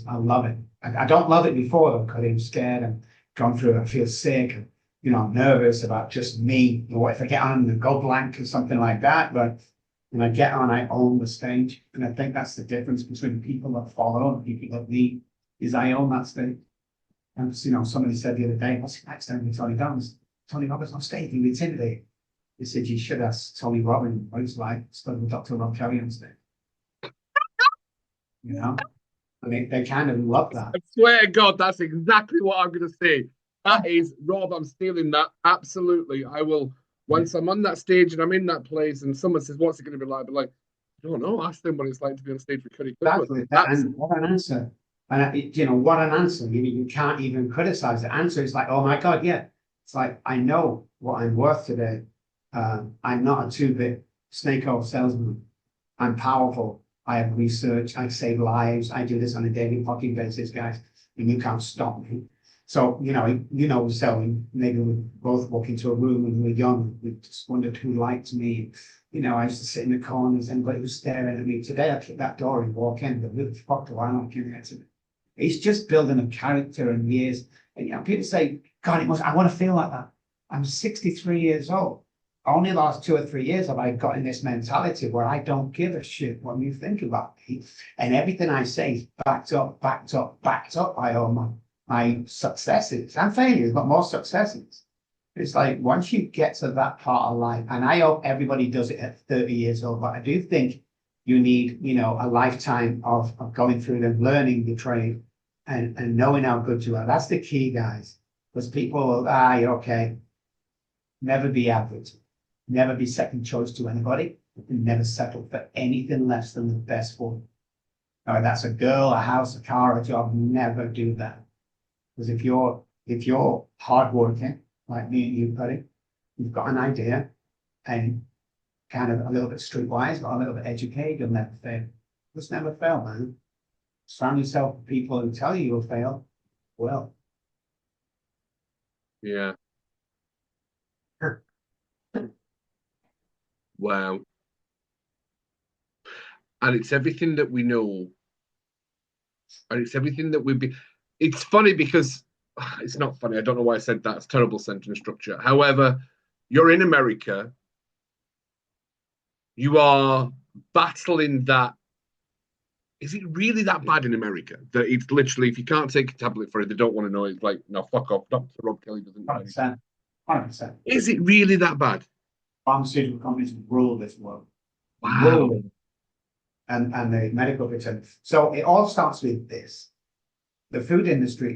I love it. I don't love it before though, because I'm scared and gone through it. I feel sick and, I'm nervous about just me. What if I get on and go blank or something like that? But when I get on, I own the stage. And I think that's the difference between people that follow and people that lead, is I own that stage. And, somebody said the other day, what's the next time with Tony Robbins? Tony Robbins on stage, he was intimidated. They said, you should ask Tony Robbins what it's like studying with Dr. Robb Kelly on stage. I mean, they kind of love that. I swear to God, that's exactly what I'm going to say. That is, Rob, I'm stealing that. Absolutely. I will, once I'm on that stage and I'm in that place and someone says, what's it going to be like? But I don't know. Ask them what it's like to be on stage with Cuddy. Exactly. And what an answer. And, what an answer. You can't even criticize the answer. It's like, oh my God, yeah. It's like, I know what I'm worth today. I'm not a 2-bit snake oil salesman. I'm powerful. I have research. I save lives. I do this on a daily fucking basis, guys. And you can't stop me. So, so maybe we both walk into a room when we were young. We just wondered who liked me. I used to sit in the corners. Anybody was staring at me. Today, I kick that door and walk in. But really, fuck do I not give it to me? It's just building a character and years. And, people say, God, I want to feel like that. I'm 63 years old. Only the last 2 or 3 years have I got in this mentality where I don't give a shit what you think about me. And everything I say is backed up by all my successes and failures, but more successes. It's like once you get to that part of life, and I hope everybody does it at 30 years old, but I do think you need, a lifetime of going through and learning the trade and knowing how good you are. That's the key, guys. Because people, you're okay. Never be average. Never be second choice to anybody, and never settle for anything less than the best for you. That's a girl, a house, a car, a job. Never do that. Because if you're hardworking, like me and you, buddy, you've got an idea and kind of a little bit streetwise, but a little bit educated, you'll never fail. Just never fail, man. Surround yourself with people who tell you you'll fail. Well. Yeah. Wow. And it's everything that we know. And it's everything that we've been. It's funny because it's not funny. I don't know why I said that. It's terrible sentence structure. However, you're in America. You are battling that Is it really that bad in America that it's literally, if you can't take a tablet for it, they don't want to know? It's like, no, fuck off. Dr. Robb Kelly doesn't know anything. 100%. 100%. Is it really that bad? Pharmaceutical companies rule this world. Wow. Rule. And the medical return. So it all starts with this. The food industry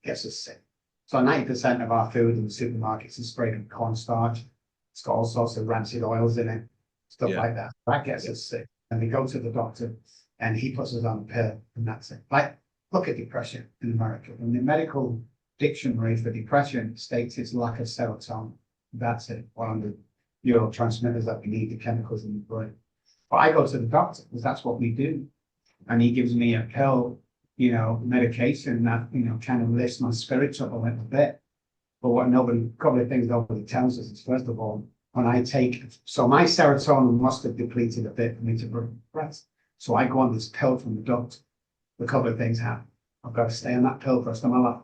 gets us sick. So 90% of our food in the supermarkets is sprayed with cornstarch. It's got all sorts of rancid oils in it, stuff like that. That gets us sick. And we go to the doctor and he puts us on a pill and that's it. Like, look at depression in America. And the medical dictionary for depression states it's lack of serotonin. That's it. One of the neurotransmitters that we need, the chemicals in the brain. But I go to the doctor because that's what we do. And he gives me a pill, medication that, kind of lifts my spirits up a little bit. But a couple of things nobody tells us is, first of all, when I take, so my serotonin must have depleted a bit for me to be depressed. So I go on this pill from the doctor. A couple of things happen. I've got to stay on that pill for the rest of my life.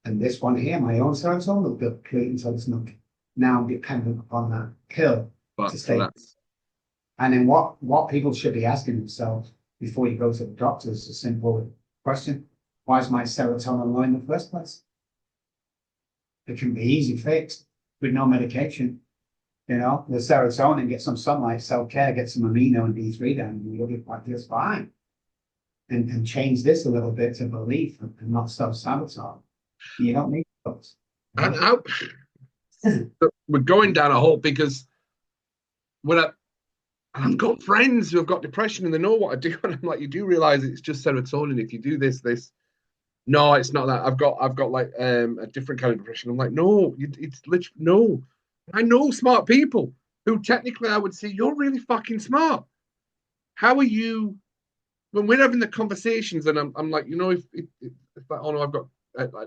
And this one here, my own serotonin will be depleted until it's not. Now I'm dependent upon that pill to stay. And then what people should be asking themselves before you go to the doctor is a simple question. Why is my serotonin low in the first place? It can be easy fixed with no medication. The serotonin, get some sunlight, self-care, get some amino and D3 down, and you'll be quite just fine. And change this a little bit to belief and not self-sabotage. You don't need those. And we're going down a hole because I've got friends who have got depression and they know what I do, and I'm like, you do realize it's just serotonin. If you do this, no, it's not that. I've got like a different kind of depression. I'm like, no, it's literally no. I know smart people who technically I would say you're really fucking smart. How are you? When we're having the conversations, and I'm like, if like, oh no, I've got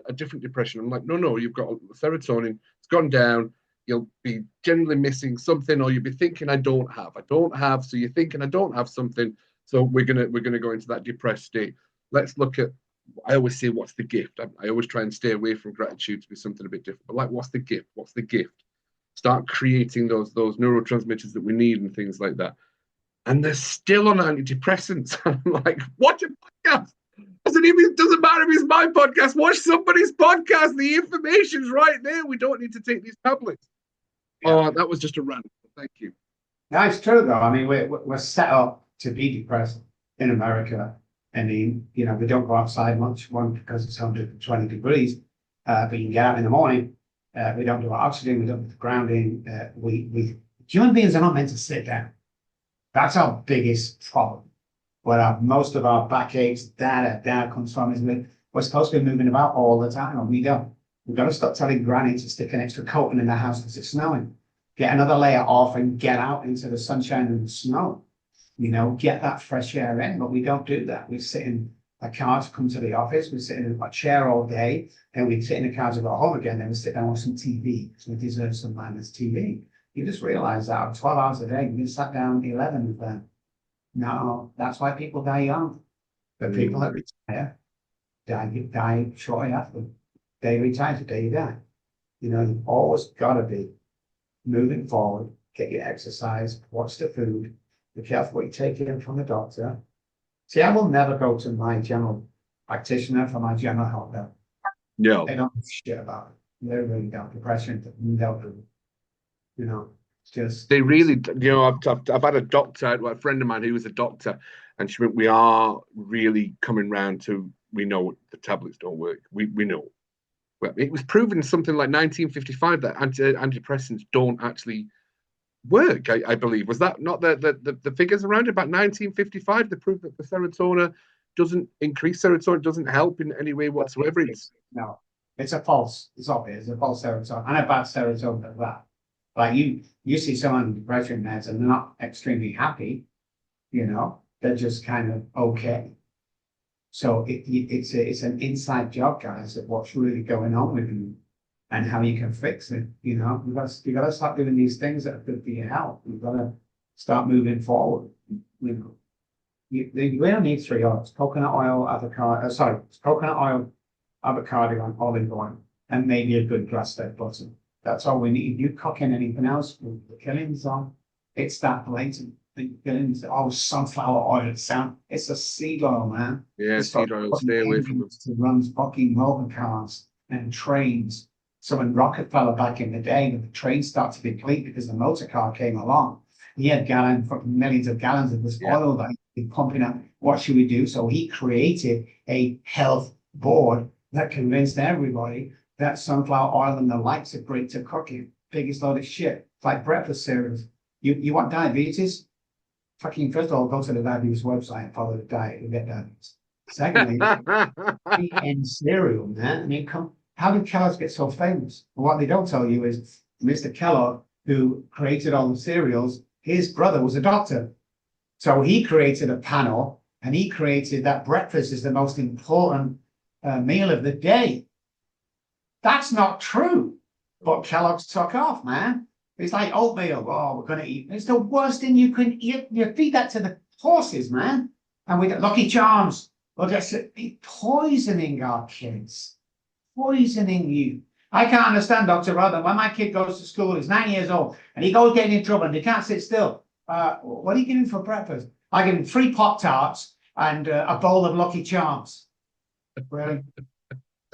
a different depression. I'm like, no, you've got serotonin. It's gone down. You'll be generally missing something, or you'll be thinking, I don't have. So you're thinking I don't have something. So we're gonna go into that depressed state. Let's look at. I always say, what's the gift? I always try and stay away from gratitude to be something a bit different. But like, what's the gift? What's the gift? Start creating those neurotransmitters that we need and things like that. And they're still on antidepressants. I'm like, watch a podcast. It doesn't matter if it's my podcast. Watch somebody's podcast. The information's right there. We don't need to take these tablets. Yeah. Oh, that was just a rant. Thank you. No, it's true though. I mean, we're set up to be depressed in America. I mean, we don't go outside much. One, because it's 120 degrees. But you can get out in the morning. We don't do oxygen. We don't do grounding. Human beings are not meant to sit down. That's our biggest problem. Where most of our backaches, data comes from is we're supposed to be moving about all the time, and we don't. We've got to stop telling granny to stick an extra coating in the house because it's snowing. Get another layer off and get out into the sunshine and the snow. Get that fresh air in, but we don't do that. We sit in a car to come to the office. We sit in a chair all day, and we sit in the car to go home again. Then we sit down with some TV because we deserve some mindless TV. You just realize that 12 hours a day, you sat down 11 of them. No, that's why people die young. The people that retire die shortly after. They retire the day you die. You've always got to be moving forward, get your exercise, watch the food, be careful what you take in from the doctor. See, I will never go to my general practitioner for my general health bill. No. They don't give a shit about it. They really don't. Depression, they'll do. They really, I've had a friend of mine who was a doctor, and she went, we are really coming round to, we know the tablets don't work. We know. Well, it was proven in something like 1955 that antidepressants don't actually work, I believe. Was that not the figures around it? About 1955, they proved that the serotonin doesn't increase serotonin, doesn't help in any way whatsoever. No, it's obvious. It's a false serotonin and a bad serotonin at that. Like you see someone with depression meds and they're not extremely happy, they're just kind of okay. So it's an inside job, guys, of what's really going on with you and how you can fix it. You've got to start doing these things that are good for your health. You've got to start moving forward. You only need 3 oils: coconut oil, coconut oil, avocado, and olive oil, and maybe a good grass-fed butter. That's all we need. You cook in anything else with the killings on, it's that blatant. get into sunflower oil. It's a seed oil, man. Yeah, It's got seed oil. Stay away from them. to run fucking motor cars and trains. So when Rockefeller back in the day, when the trains started to deplete because the motor car came along, he had fucking millions of gallons of this oil that he'd been pumping out. What should we do? So he created a health board that convinced everybody that sunflower oil and the likes are great to cooking. Biggest load of shit. It's like breakfast cereals. You want diabetes? Fucking first of all, go to the diabetes website and follow the diet. You'll get diabetes. Secondly, eat cereal, man. I mean, how did Kellogg's get so famous? And what they don't tell you is Mr. Kellogg, who created all the cereals, his brother was a doctor. So he created a panel and he created that breakfast is the most important meal of the day. That's not true. But Kellogg's took off, man. It's like oatmeal. Oh, we're going to eat. It's the worst thing you can eat. You feed that to the horses, man. And we got Lucky Charms. Well, that's poisoning our kids. Poisoning you. I can't understand, Dr. Robb. When my kid goes to school, he's 9 years old, and he goes getting in trouble and he can't sit still. What are you giving for breakfast? I give him 3 Pop-Tarts and a bowl of Lucky Charms. Really?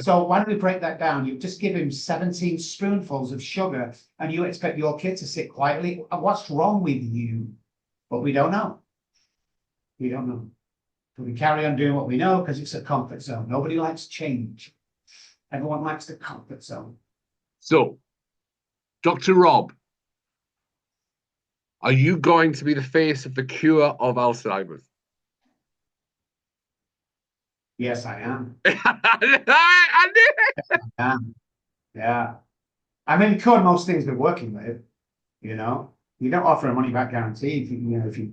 So why don't we break that down? You just give him 17 spoonfuls of sugar and you expect your kid to sit quietly. What's wrong with you? But we don't know. We don't know. But we carry on doing what we know because it's a comfort zone. Nobody likes change. Everyone likes the comfort zone. So, Dr. Robb, are you going to be the face of the cure of Alzheimer's? Yes, I am. I knew it. I am. Yeah. I mean, code most things we're working with, you know. You don't offer a money back guarantee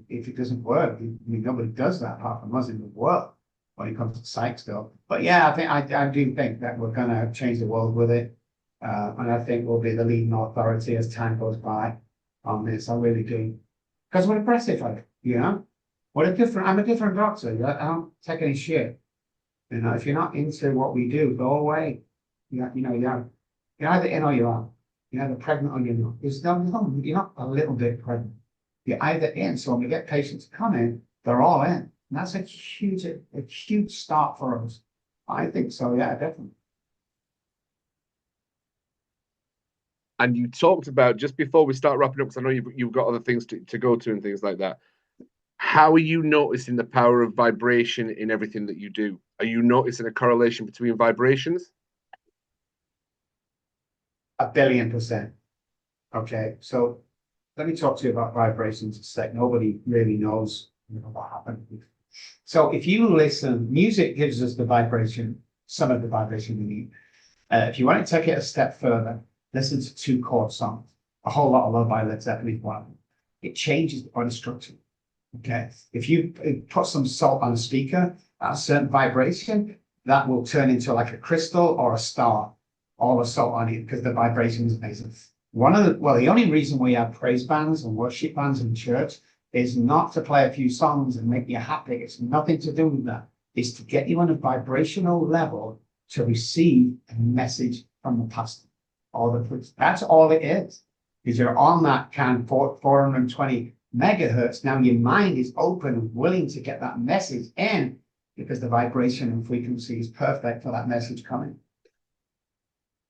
if it doesn't work. Nobody does that apart from us in the world when it comes to psych stuff. But yeah, I do think that we're gonna change the world with it. And I think we'll be the leading authority as time goes by on this. I really do. Because we're aggressive at it, you know. I'm a different doctor. I don't take any shit. You know, if you're not into what we do, go away. You're either in or you're out. You're either pregnant or you're not. You're not a little bit pregnant. You're either in. So when we get patients come in, they're all in. And that's a huge start for us. I think so, yeah, definitely. And you talked about, just before we start wrapping up, because I know you've got other things to go to and things like that. How are you noticing the power of vibration in everything that you do? Are you noticing a correlation between vibrations? 1,000,000,000%. Okay, so let me talk to you about vibrations a sec. Nobody really knows what happened. So if you listen, music gives us the vibration, some of the vibration we need. If you want to take it a step further, listen to 2-chord songs. A Whole Lot of Love by Led Zeppelin. It changes the body structure. Okay, if you put some salt on a speaker at a certain vibration, that will turn into like a crystal or a star, all the salt on it, because the vibration is amazing. The only reason we have praise bands and worship bands in church is not to play a few songs and make you happy. It's nothing to do with that. It's to get you on a vibrational level to receive a message from the pastor or the priest. That's all it is. Because you're on that kind of 420 megahertz. Now your mind is open and willing to get that message in because the vibration and frequency is perfect for that message coming.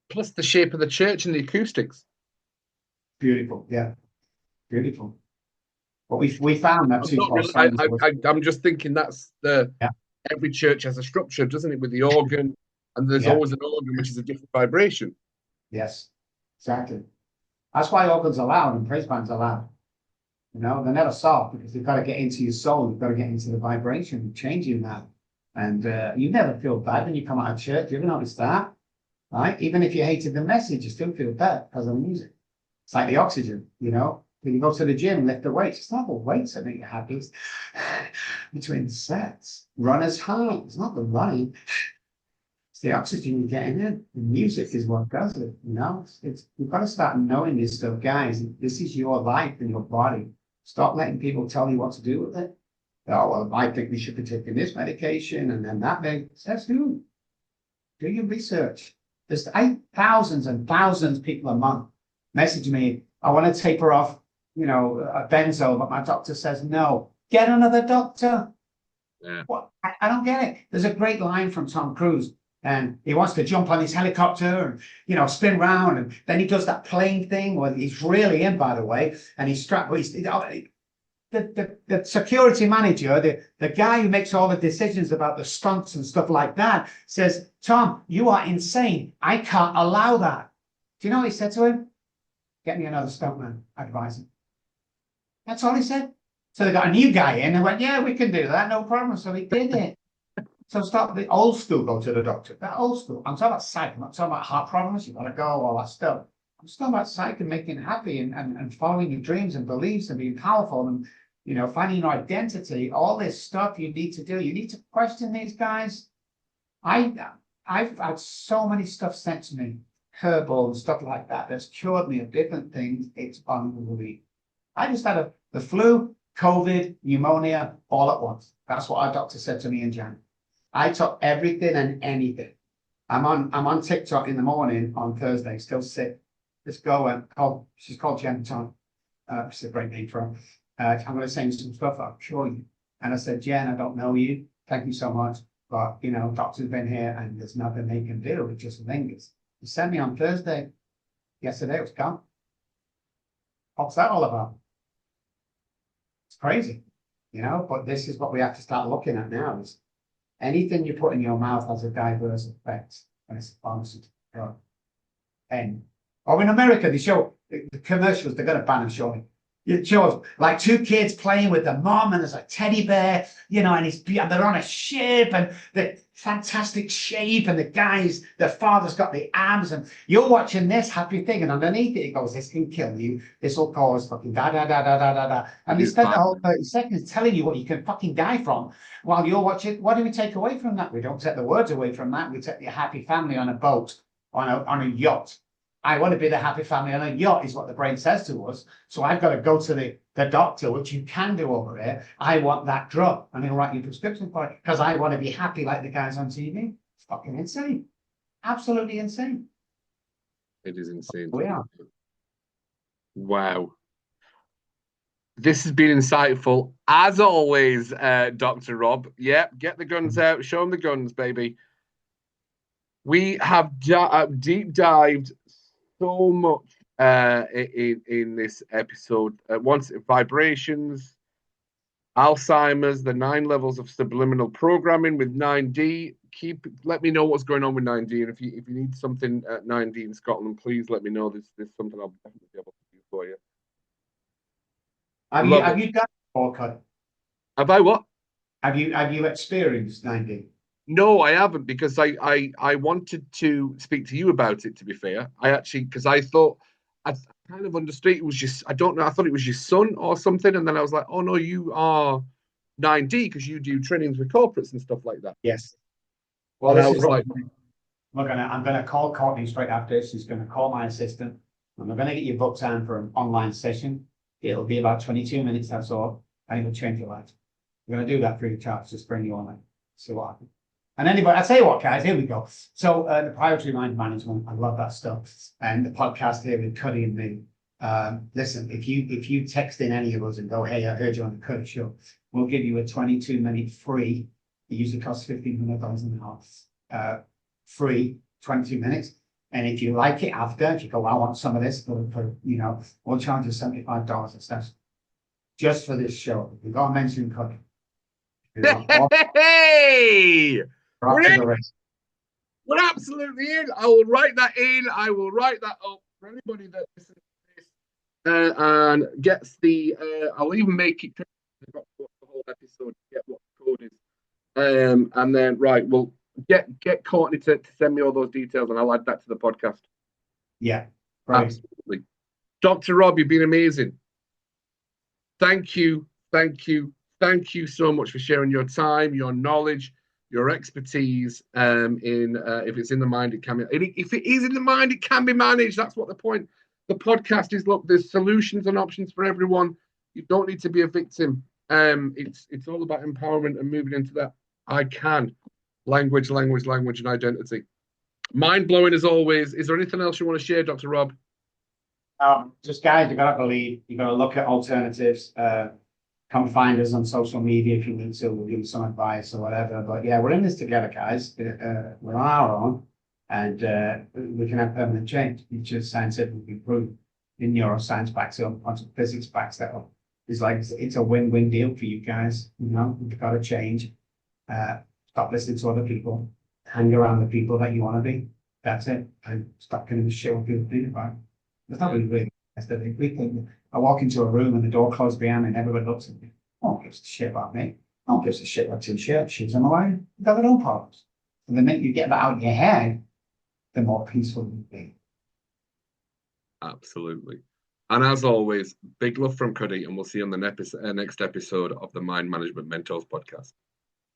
Plus the shape of the church and the acoustics. Beautiful, yeah, beautiful. But we found that I'm just thinking that's every church has a structure, doesn't it, with the organ, and there's always an organ which is a different vibration. Yes, exactly. That's why organs are loud and praise bands are loud. You know, they're never soft because they've got to get into your soul. You've got to get into the vibration, changing that. And you never feel bad when you come out of church. You ever notice that? Right? Even if you hated the message, you still feel bad because of the music. It's like the oxygen, you know. When you go to the gym, lift the weights. It's not the weights that make you happy. It's between the sets. Run as hard. It's not the running. It's the oxygen you're getting in. The music is what does it, you know. You've got to start knowing this stuff, guys. This is your life and your body. Stop letting people tell you what to do with it. Oh, well, I think we should be taking this medication and then that says who? Do your research. There's thousands and thousands of people a month message me, I want to taper off a benzo, but my doctor says no. Get another doctor. Yeah. What? I don't get it. There's a great line from Tom Cruise, and he wants to jump on his helicopter and spin round, and then he does that plane thing where he's really in, by the way, and he's strapped. The security manager, the guy who makes all the decisions about the stunts and stuff like that, says, Tom, you are insane. I can't allow that. Do you know what he said to him? Get me another stuntman, I advise him. That's all he said. So they got a new guy in and went, yeah, we can do that, no problem. So he did it. So stop the old school, go to the doctor. That old school. I'm talking about psych. I'm not talking about heart problems. You've got to go, all that stuff. I'm just talking about psych and making it happy and following your dreams and beliefs and being powerful and finding your identity. All this stuff you need to do. You need to question these guys. I've had so many stuff sent to me, herbal and stuff like that, that's cured me of different things. It's unbelievable. I just had the flu, COVID, pneumonia, all at once. That's what our doctor said to me in January. I took everything and anything. I'm on TikTok in the morning on Thursday, still sick. This girl she's called Jen Ton. She's a great name for her. I'm going to send you some stuff, I'll show you. And I said, Jen, I don't know you. Thank you so much. But, doctor's been here and there's nothing they can do. It just lingers. He sent me on Thursday. Yesterday it was gone. What's that all about? It's crazy, but this is what we have to start looking at now is anything you put in your mouth has a diverse effect when it's a pharmaceutical drug. Or in America, they show the commercials, they're going to ban them shortly. It shows like two kids playing with the mom and there's a teddy bear, and they're on a ship and the fantastic shape and the father's got the abs and you're watching this happy thing and underneath it goes, this can kill you, this will cause fucking da da da da da da da. And we spent the whole 30 seconds telling you what you can fucking die from while you're watching. What do we take away from that? We don't take the words away from that. We take the happy family on a boat, on a yacht. I want to be the happy family on a yacht is what the brain says to us. So I've got to go to the doctor, which you can do over here. I want that drug. And he'll write you a prescription for it because I want to be happy like the guys on TV. It's fucking insane. Absolutely insane. It is insane. We are. Wow. This has been insightful. As always, Dr. Robb. Yep, get the guns out. Show them the guns, baby. We have deep dived so much in this episode. Vibrations, Alzheimer's, the 9 levels of subliminal programming with 9D. Let me know what's going on with 9D, and if you need something at 9D in Scotland, please let me know. There's something I'll definitely be able to do for you. Have you done Orcut? Have I what? Have you experienced 9D? No, I haven't, because I wanted to speak to you about it, to be fair. Because I thought, I kind of understood it was just, I don't know, I thought it was your son or something. And then I was like, oh no, you are 9D because you do trainings with corporates and stuff like that. Yes. Well, and I was like, I'm gonna call Courtney straight after this. She's gonna call my assistant. And we're gonna get you booked on for an online session. It'll be about 22 minutes, that's all. And it will change your life. We're gonna do that free of charge, just bring you online. See what happens. And anybody, I'll tell you what, guys, here we go. So the priority mind management, I love that stuff. And the podcast here with Cuddy and me. Listen, if you text in any of us and go, hey, I heard you on the Cuddy show, we'll give you a 22-minute free. It usually costs $1,500 free 22 minutes. And if you like it after, if you go, I want some of this we'll charge you $75 a session. Just for this show. We've got to mention Cuddy. Hey! We're absolutely in. I will write that in. I will write that up for anybody that listens to this and gets the. I'll even make it the whole episode to get what the code is. And then we'll get Courtney to send me all those details, and I'll add that to the podcast. Yeah, right. Absolutely. Dr. Robb, you've been amazing. Thank you so much for sharing your time, your knowledge, your expertise if it's in the mind, it can be. If it is in the mind, it can be managed. That's what the point. The podcast is, look, there's solutions and options for everyone. You don't need to be a victim. It's all about empowerment and moving into that. I can. Language, and identity. Mind-blowing as always. Is there anything else you want to share, Dr. Robb? Just guys, you gotta believe, you gotta look at alternatives. Come find us on social media if you need to. We'll give you some advice or whatever. But yeah, we're in this together, guys. We're on our own, and we can have permanent change. It's just scientifically proven. In neuroscience backs up, quantum physics backs that up. It's like it's a win-win deal for you guys. You know, you've got to change. Stop listening to other people. Hang around the people that you want to be. That's it. And stop getting the shit what people think about. There's not really yesterday. We think I walk into a room and the door closed behind me and everybody looks at me. No one gives a shit about me. No one gives a shit about t-shirt, shoes on the way. You've got their own problems. And the minute you get that out of your head, the more peaceful you'll be. Absolutely. And as always, big love from Cuddy, and we'll see you on the next episode of the Mind Management Mentors podcast.